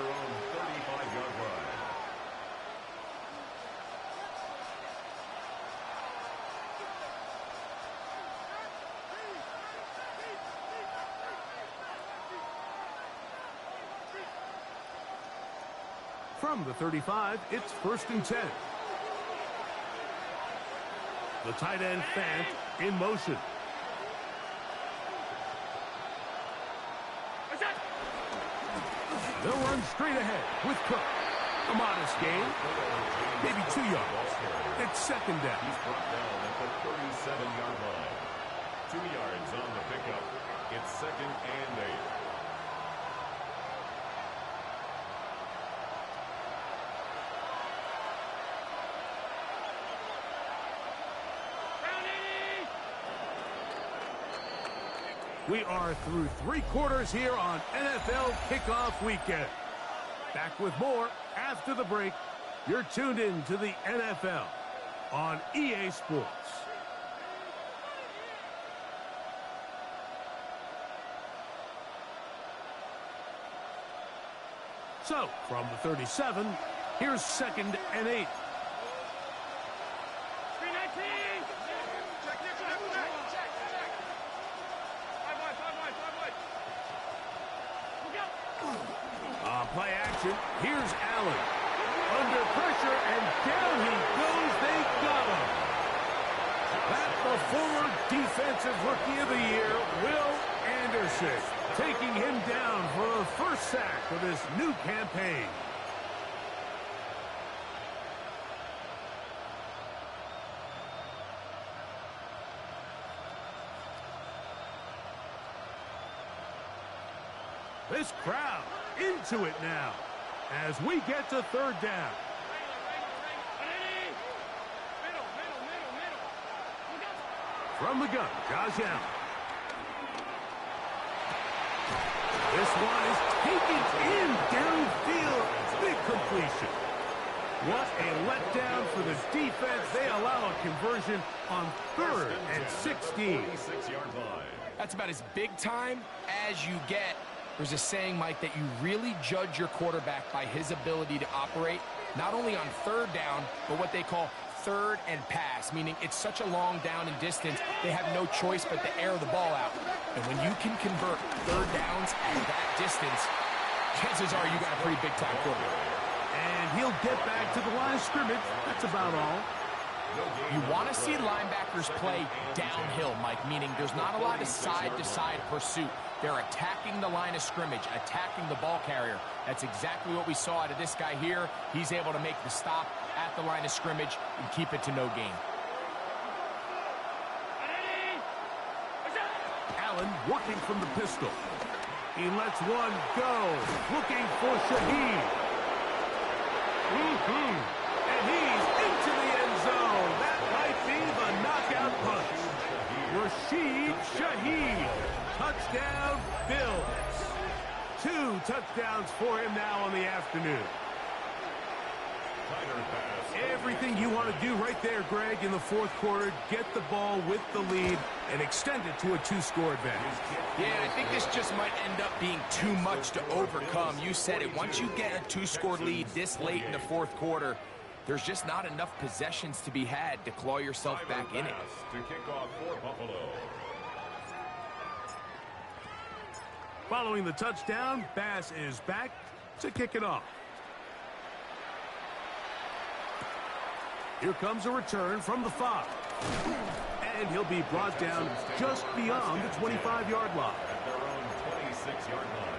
From the 35, it's 1st and 10. The tight end Fant in motion. They'll run straight ahead with Cook. A modest gain, maybe 2 yards. It's 2nd down. He's brought down at the 37-yard line. 2 yards on the pickup. It's 2nd and 8. We are through 3 quarters here on NFL Kickoff Weekend. Back with more after the break. You're tuned in to the NFL on EA Sports. So, from the 37, here's 2nd and 8. Play action. Here's Allen. Under pressure, and down he goes. They got him. That the former Defensive Rookie of the Year, Will Anderson, taking him down for the first sack of this new campaign. this crowd into it now as we get to third down. From the gun, Josh Allen. This one is taken in downfield. Big completion. What a letdown for the defense. They allow a conversion on 3rd and 16. That's about as big time as you get. There's a saying, Mike, that you really judge your quarterback by his ability to operate, not only on 3rd down, but what they call 3rd and pass, meaning it's such a long down and distance, they have no choice but to air the ball out. And when you can convert 3rd downs at that distance, chances are you got a pretty big-time quarterback. And he'll get back to the line of scrimmage. That's about all. You want to see linebackers play downhill, Mike, meaning there's not a lot of side-to-side pursuit. They're attacking the line of scrimmage, attacking the ball carrier. That's exactly what we saw out of this guy here. He's able to make the stop at the line of scrimmage and keep it to no gain. Allen working from the pistol. He lets one go, looking for Shaheed. And he's into the end zone. That might be the knockout punch. Rashid Shaheed. Touchdown, Bills. 2 touchdowns for him now on the afternoon. Everything you want to do right there, Greg, in the 4th quarter, get the ball with the lead and extend it to a 2-score advantage. Yeah, I think this just might end up being too much to overcome. You said it. Once you get a 2-score lead this late in the 4th quarter, there's just not enough possessions to be had to claw yourself back in it. To kick off for Buffalo. Following the touchdown, Bass is back to kick it off. Here comes a return from the 5. And he'll be brought down just beyond the 25-yard line. At their own 26-yard line.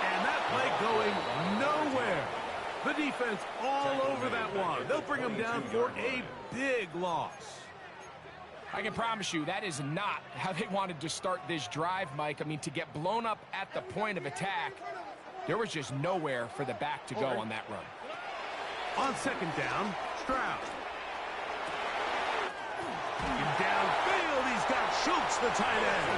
And that play going nowhere. The defense all over that one. They'll bring them down for a big loss. I can promise you that is not how they wanted to start this drive, Mike. I mean, to get blown up at the point of attack, there was just nowhere for the back to go on that run. On 2nd down, Stroud. Downfield, he's got Schultz, the tight end.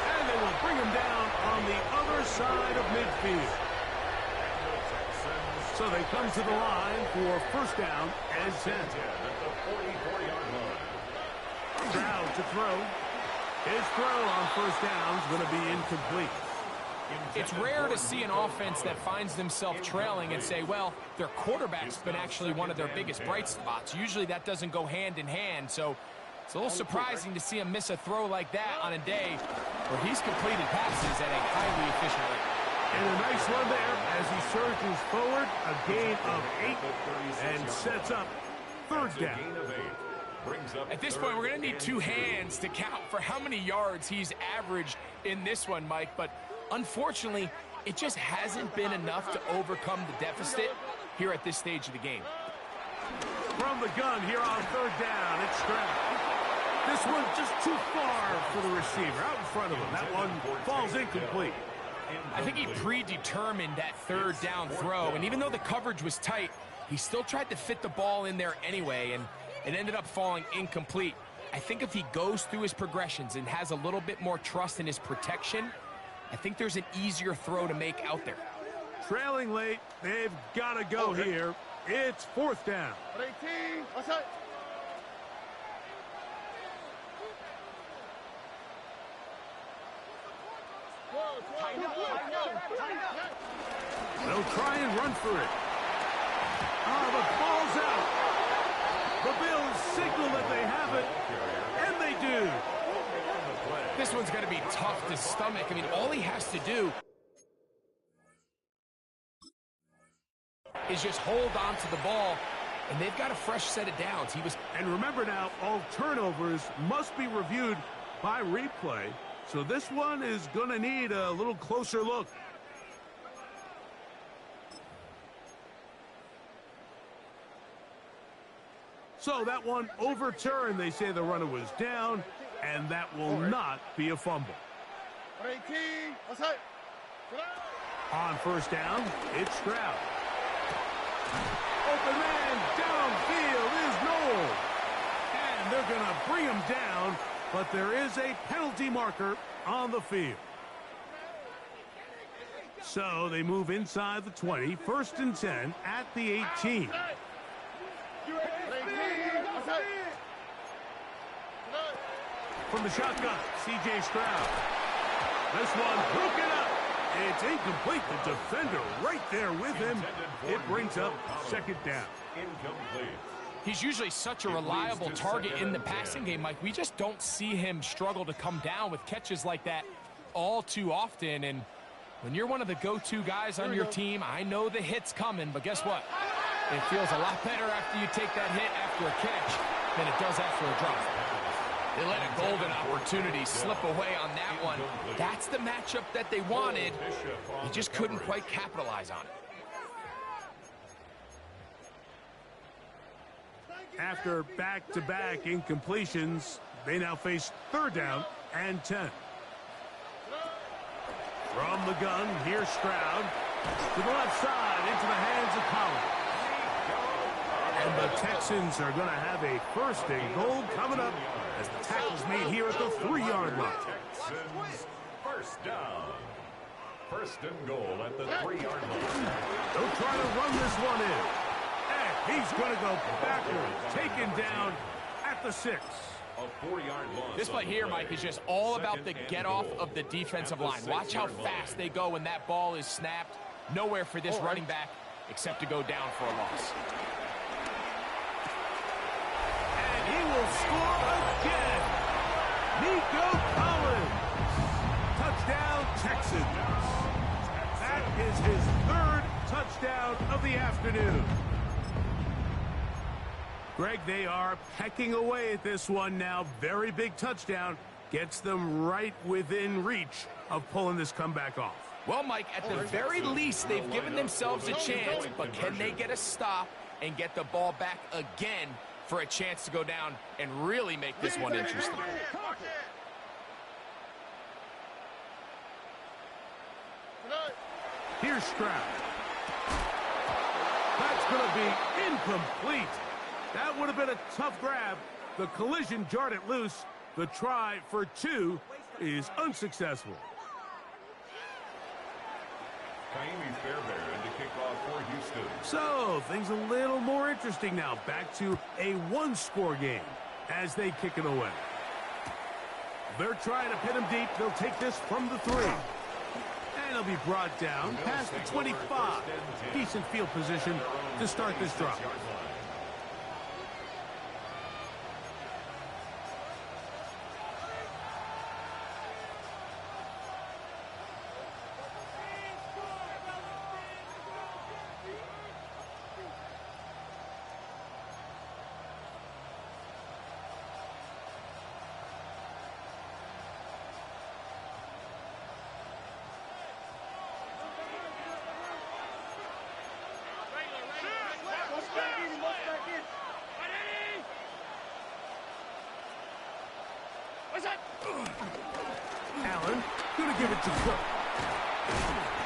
And they will bring him down on the other side of midfield. So they come to the line for 1st down and 10. At the 44-yard line. Stroud to throw. His throw on 1st down is going to be incomplete. It's rare to see an offense that finds themselves trailing and say, well, their quarterback's been actually one of their biggest bright spots. Usually that doesn't go hand in hand, so it's a little surprising to see him miss a throw like that on a day where he's completed passes at a highly efficient rate. And a nice run there as he surges forward, a gain of 8, and sets up 3rd down. At this point, we're going to need 2 hands to count for how many yards he's averaged in this one, Mike, but unfortunately, it just hasn't been enough to overcome the deficit here at this stage of the game. From the gun here on 3rd down, it's Stroud. This one just too far for the receiver, out in front of him. That one falls incomplete. I think he predetermined that 3rd down throw, and even though the coverage was tight, he still tried to fit the ball in there anyway, and it ended up falling incomplete. I think if he goes through his progressions and has a little bit more trust in his protection, I think there's an easier throw to make out there. Trailing late, they've got to go here. It's 4th down. 18, what's up? They'll try and run for it. The ball's out. The Bills signal that they have it, and they do. This one's going to be tough to stomach. I mean, all he has to do is just hold on to the ball and they've got a fresh set of downs. And remember now, all turnovers must be reviewed by replay, so this one is going to need a little closer look. So that one overturned. They say the runner was down, and that will not be a fumble. On first down, it's Stroud. Open man downfield is Noel. And they're going to bring him down, but there is a penalty marker on the field. So they move inside the 20, 1st and 10 at the 18. From the shotgun, C.J. Stroud. This one broken up. It's incomplete. The defender right there with him. It brings up 2nd down. Incomplete. He's usually such a reliable target in the passing game, Mike. We just don't see him struggle to come down with catches like that all too often. And when you're one of the go-to guys on your team, I know the hit's coming, but guess what? It feels a lot better after you take that hit after a catch than it does after a drop. They let a golden opportunity slip away on that one. That's the matchup that they wanted. He just couldn't quite capitalize on it. After back-to-back incompletions, they now face 3rd down and 10. From the gun, here's Stroud. To the left side, into the hands of Collins. And the Texans are going to have a 1st and goal coming up as the tackle's made here at the 3-yard line. Texans, 1st down. 1st and goal at the 3-yard line. They'll try to run this one in. And he's going to go backwards, taken down at the 6. A 4-yard loss. This play here, Mike, is just all about the get-off of the defensive line. Watch how fast they go when that ball is snapped. Nowhere for this running back except to go down for a loss. And he will score again. Nico Collins. Touchdown, Texans. That is his 3rd touchdown of the afternoon. Greg, they are pecking away at this one now. Very big touchdown. Gets them right within reach of pulling this comeback off. Well, Mike, at the very least, they've given themselves a chance, but can they get a stop and get the ball back again for a chance to go down and really make this one interesting? Here's Stroud. That's going to be incomplete. That would have been a tough grab. The collision jarred it loose. The try for 2 is unsuccessful. Kaimi Fairbairn to kick off for Houston. So, things a little more interesting now. Back to a 1-score game as they kick it away. They're trying to pin him deep. They'll take this from the 3. And he'll be brought down past the 25. Decent field position to start this drive. Allen, going to give it to Cook.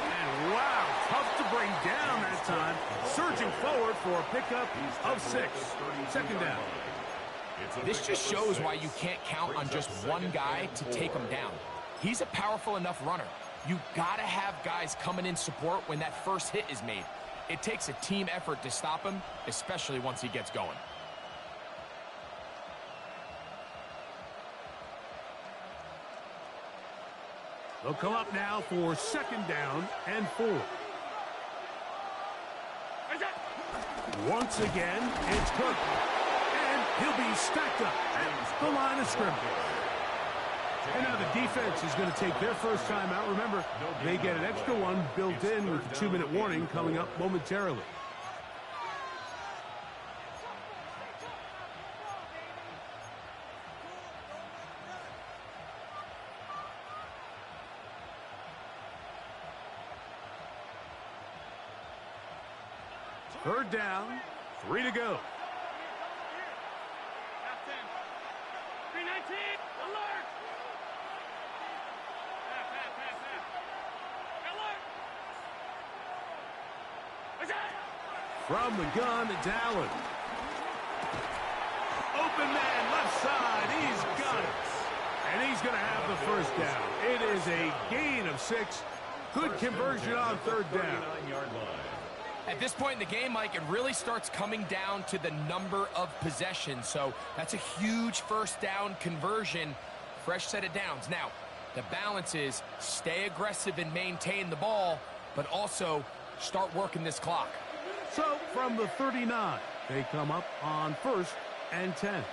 And wow, tough to bring down that time. Surging forward for a pickup of 6. 2nd down. This just shows why you can't count on just one guy to take him down. He's a powerful enough runner. You got to have guys coming in support when that first hit is made. It takes a team effort to stop him, especially once he gets going. They'll come up now for 2nd down and 4. Once again, it's Cook. And he'll be stacked up at the line of scrimmage. And now the defense is going to take their first time out. Remember, they get an extra one built in with the 2-minute warning coming up momentarily. Third down, 3 to go. 319, alert! From the gun, it's Allen. Open man, left side, he's got it. And he's going to have the first down. It is a gain of 6. Good conversion on third down. At this point in the game, Mike, it really starts coming down to the number of possessions. So that's a huge first down conversion. Fresh set of downs. Now, the balance is stay aggressive and maintain the ball, but also start working this clock. So from the 39, they come up on 1st and 10.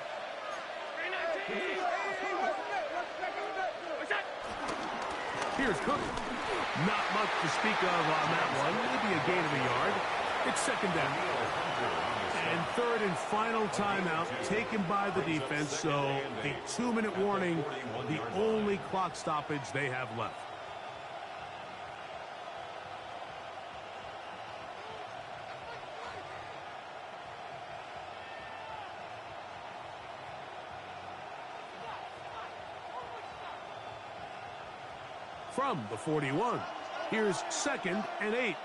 Here's Cook. Not much to speak of on that one. Maybe a gain of a yard. It's second down. And third and final timeout taken by the defense. So a 2-minute warning, the only clock stoppage they have left. From the 41, here's 2nd and 8.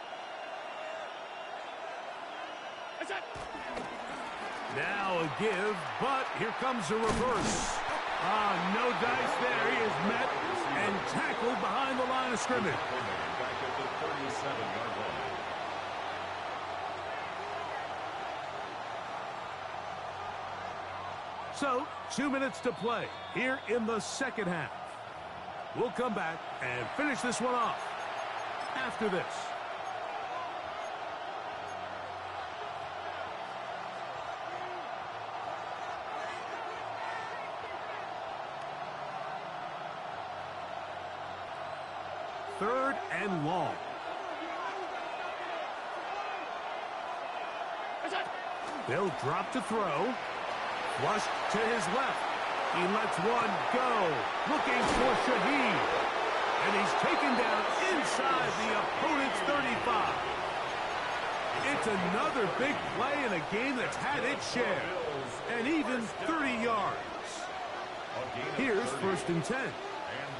Now a give, but here comes a reverse. No dice there. He is met and tackled behind the line of scrimmage. Back at the 37-yard line. So, 2 minutes to play here in the second half. We'll come back and finish this one off after this. Third and long. They'll drop to throw. Flush to his left. He lets one go. Looking for Shaheed. And he's taken down inside the opponent's 35. It's another big play in a game that's had its share. And even 30 yards. Here's 1st and 10. And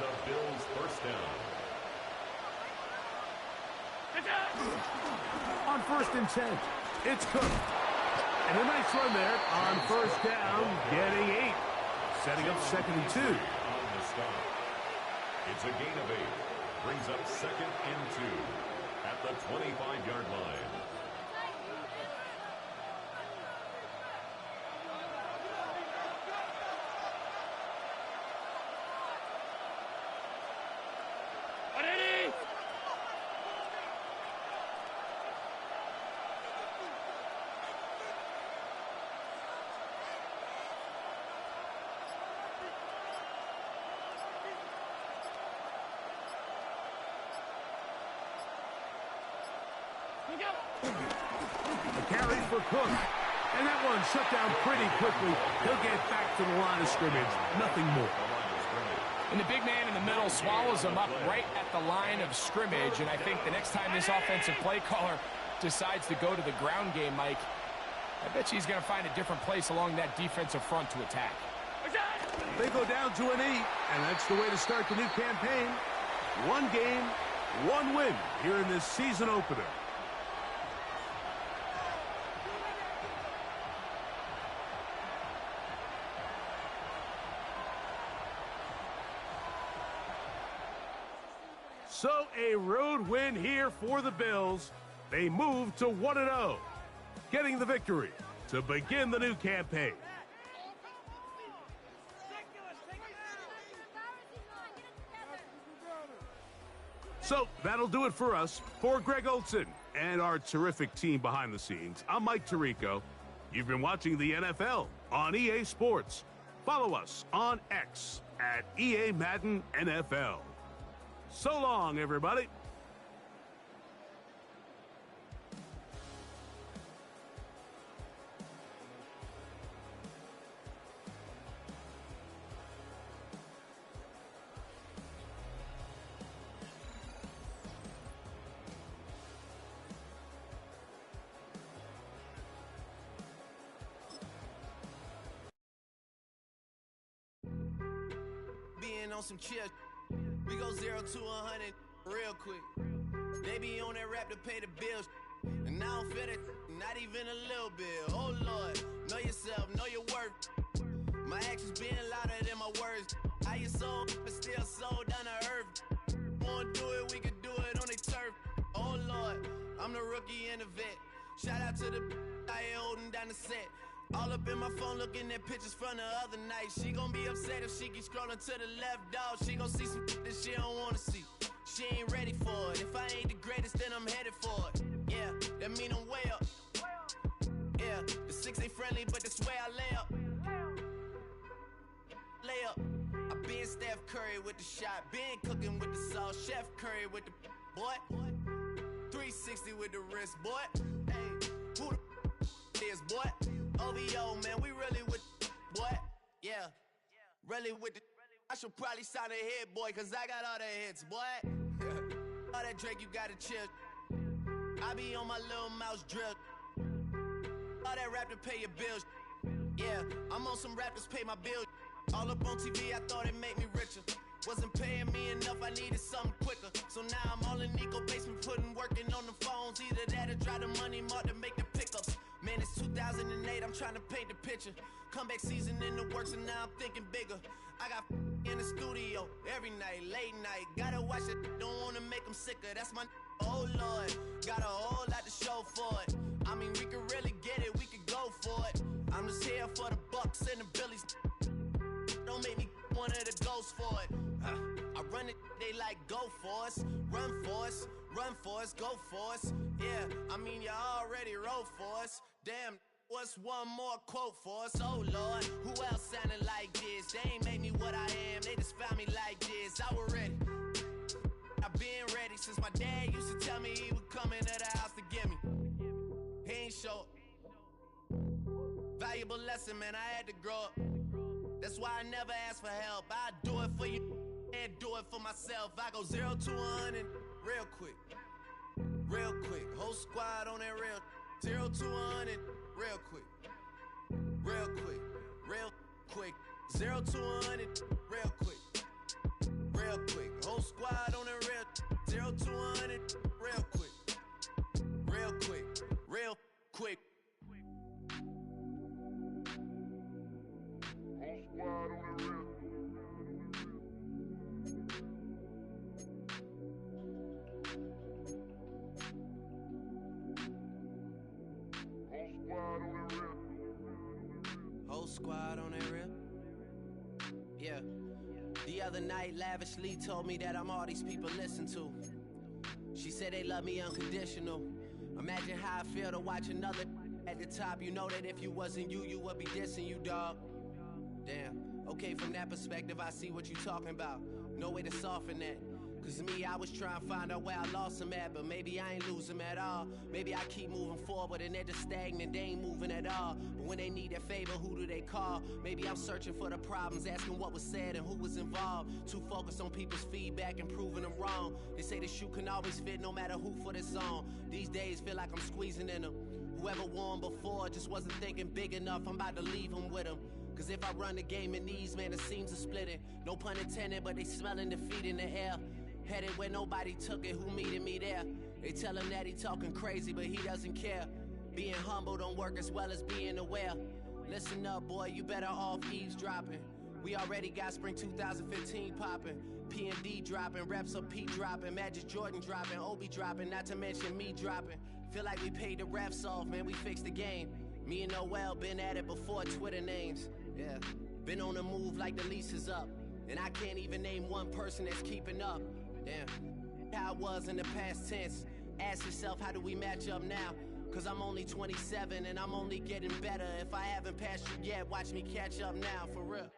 the Bills first down. On 1st and 10, it's Cook. And a nice run there on 1st down, getting 8. Setting up 2nd and 2. On the stop. It's a gain of 8. Brings up 2nd and 2 at the 25-yard line. A carry for Cook. And that one shut down pretty quickly. He'll get back to the line of scrimmage. Nothing more. And the big man in the middle swallows him up right at the line of scrimmage. And I think the next time this offensive play caller decides to go to the ground game, Mike, I bet you he's going to find a different place along that defensive front to attack. They go down to an 8, and that's the way to start the new campaign. 1 game, 1 win here in this season opener. So a road win here for the Bills. They move to 1-0, getting the victory to begin the new campaign. So that'll do it for us. For Greg Olson and our terrific team behind the scenes, I'm Mike Tirico. You've been watching the NFL on EA Sports. Follow us on X at EA Madden NFL. So long, everybody. on some chill. We go 0 to 100 real quick. They be on that rap to pay the bills. And I don't feel it, not even a little bit. Oh Lord, know yourself, know your worth. My actions being louder than my words. How you sold, but still sold down to earth. Wanna do it, we can do it on the turf. Oh Lord, I'm the rookie and the vet. Shout out to the I ain't holding down the set. All up in my phone looking at pictures from the other night. She gon' be upset if she keep scrolling to the left, dog. She gon' see some that she don't wanna see. She ain't ready for it. If I ain't the greatest, then I'm headed for it. Yeah, that mean I'm way up. Yeah, the 6 ain't friendly, but that's where I lay up. Lay up. I been Steph Curry with the shot. Been cooking with the sauce. Chef Curry with the boy. 360 with the wrist, boy. Hey, who the is, boy? OVO, man, we really with the boy. Yeah, really with the. I should probably sign a hit, boy, cause I got all the hits, boy. All that Drake, you gotta chill. I be on my little mouse drip. All that rap to pay your bills. Yeah, I'm on some rappers pay my bills. All up on TV, I thought it made me richer. Wasn't paying me enough, I needed something quicker. So now I'm all in Nico basement, working on the phones. Either that or try the money mark to make the pickups. Man, it's 2008, I'm trying to paint the picture. Comeback season in the works and now I'm thinking bigger. I got in the studio every night, late night. Gotta watch it, don't wanna make them sicker. That's my oh Lord, got a whole lot to show for it. I mean, we could really get it, we could go for it. I'm just here for the Bucks and the Billies. Don't make me one of the ghosts for it. I run it, they like go for us, run for us, run for us, go for us. Yeah, I mean you already wrote for us. Damn, what's one more quote for us? Oh Lord, who else sounded like this? They ain't made me what I am, they just found me like this. I was ready, I've been ready since my dad used to tell me he would come into the house to get me. He ain't show up. Valuable lesson, man, I had to grow up. That's why I never ask for help. I do it for you and do it for myself. I go 0 to 100 real quick. Real quick. Whole squad on that real. 0 to 100 real quick. Real quick. Real quick. 0 to 100 real quick. Real quick. Whole squad on that real. 0 to 100 real quick. Real quick. Real quick. Whole squad on that real. Yeah. The other night, Lavishly told me that I'm all these people listen to. She said they love me unconditional. Imagine how I feel to watch another at the top. You know that if you wasn't you, you would be dissing you, dog. Damn. Okay, from that perspective, I see what you talking about. No way to soften that. Cause me, I was trying to find out where I lost them at, but maybe I ain't lose them at all. Maybe I keep moving forward and they're just stagnant, they ain't moving at all. But when they need a favor, who do they call? Maybe I'm searching for the problems, asking what was said and who was involved. Too focused on people's feedback and proving them wrong. They say the shoe can always fit no matter who for this song. These days feel like I'm squeezing in them. Whoever won before just wasn't thinking big enough, I'm about to leave them with them. Cause if I run the game in these, man, the seams are splitting. No pun intended, but they smelling defeat in the air. Headed where nobody took it, who meeting me there? They tell him that he talking crazy, but he doesn't care. Being humble don't work as well as being aware. Listen up, boy, you better off eavesdropping. We already got spring 2015 popping. P&D dropping, reps up P dropping, Magic Jordan dropping, Obi dropping, not to mention me dropping. Feel like we paid the refs off, man, we fixed the game. Me and Noel been at it before Twitter names. Yeah, been on the move like the lease is up. And I can't even name one person that's keeping up. Damn, how it was in the past tense. Ask yourself, how do we match up now? Cause I'm only 27 and I'm only getting better. If I haven't passed you yet, watch me catch up now, for real.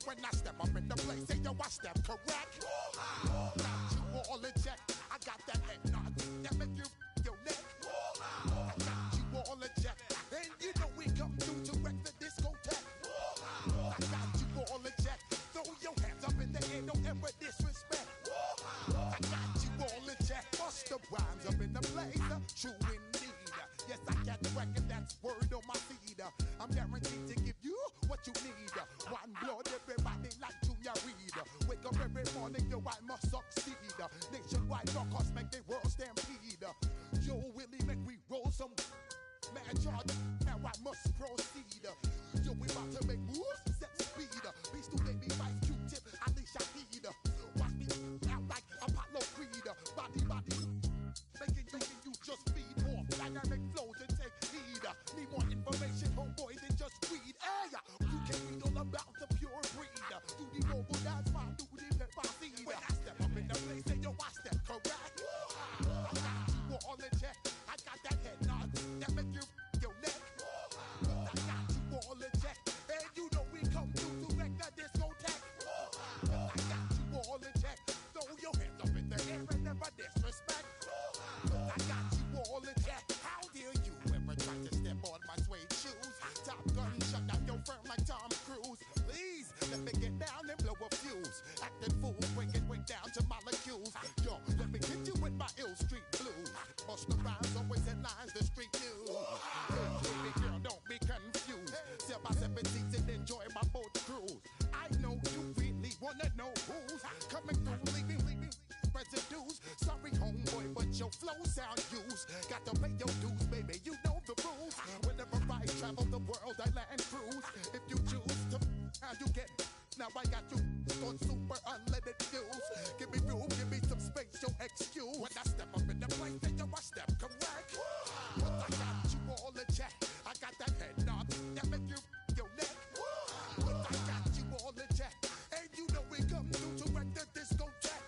When I step up in the place, say yo, I step correct. Got you all in check. Busta Rhymes up in the place, true indeed. Yes, I got the record, that's word on my feed. I'm guaranteed to give you what you need. One blood, everybody like Junior Reed. Wake up every morning, yo, I must succeed. Nationwide rockers make the world stampede. Yo, Willie, make we roll some man charge. Now I must proceed. Yo, we about to make moves, set speed. Beast to baby, vice Q-tip, Alicia Heed. Watch me out like Apollo Creed. Body, making you just feed off dynamic flows and take heed. Need more information, homeboy, than just read. Hey, you can read all about the pure breed. Do the mobile dance, man, do the pepper seed. When I step up in the place, say yo, I step correct. I got you all in check. I got that head nod that make you your neck. I got you all in check. And you know we come through to wreck the discotheque. I got you all in check. Throw your hands up in the air and never disrespect. I got you all in check. How dare you ever try to step on my suede shoes? Top Gun shut down your firm like Tom Cruise. Please let me get down and blow a fuse. Acting fool, break it way down to molecules. Yo, let me hit you with my ill street blues. Busta Rhymes always in lines, the street news. Baby girl, don't be confused. Sell my 17s and enjoy my boat cruise. I know you really wanna know who's coming through, leaving residues. Sorry, homeboy, but your flow sound used. Got to pay your dues, baby, you know the rules. Whenever I travel the world, I land cruise. If you choose to, how you get. Now I got you on super unleaded fuels. Give me room, give me some space, your excuse. When I step up in the place, then yo, I step correct. But I got you all in check. I got that head nod that make you your neck. But I got you all in check. And you know we come through to wreck the discotheque.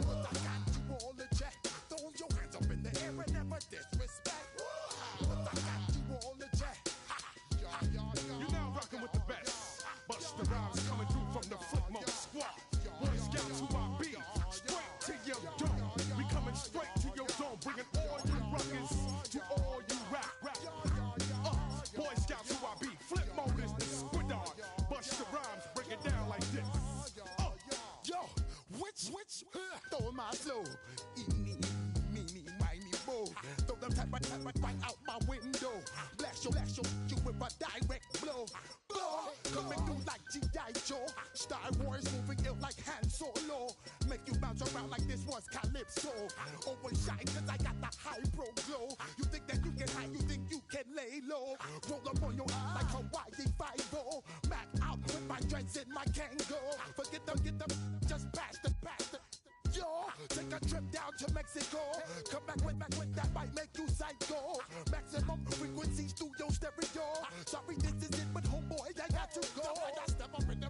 But I got you all in check. Throw your hands up in the air and never disrespect. But I got you all in check. You're now rocking with the best. Busta Rhymes coming through from the footmost squad. Boy Scouts who I be, straight to your dome. We coming straight to your dome, bringing all you ruckus to all you rap. Boy Scouts who I be, flip mode is the squid dog. Busta Rhymes break it down like this. Yo, which, throw my flow. Eeny, meeny, miny, mo. Throw them type right out my window. Blast you with a direct blow. Coming through like G.I. Joe. Star Wars moving ill like Han Solo. Make you bounce around like this was Calypso. Always shine cause I got the high pro glow. You think that you can hide, you think you can lay low. Roll up on your eye like Hawaii 5-0. Mac out with my dreads in my Kango. Forget them, just pass the. Yo, take a trip down to Mexico. Come back with that might make you psycho. Maximum frequency studio stereo. Sorry, this is it, but homeboy, I got to go. I step up in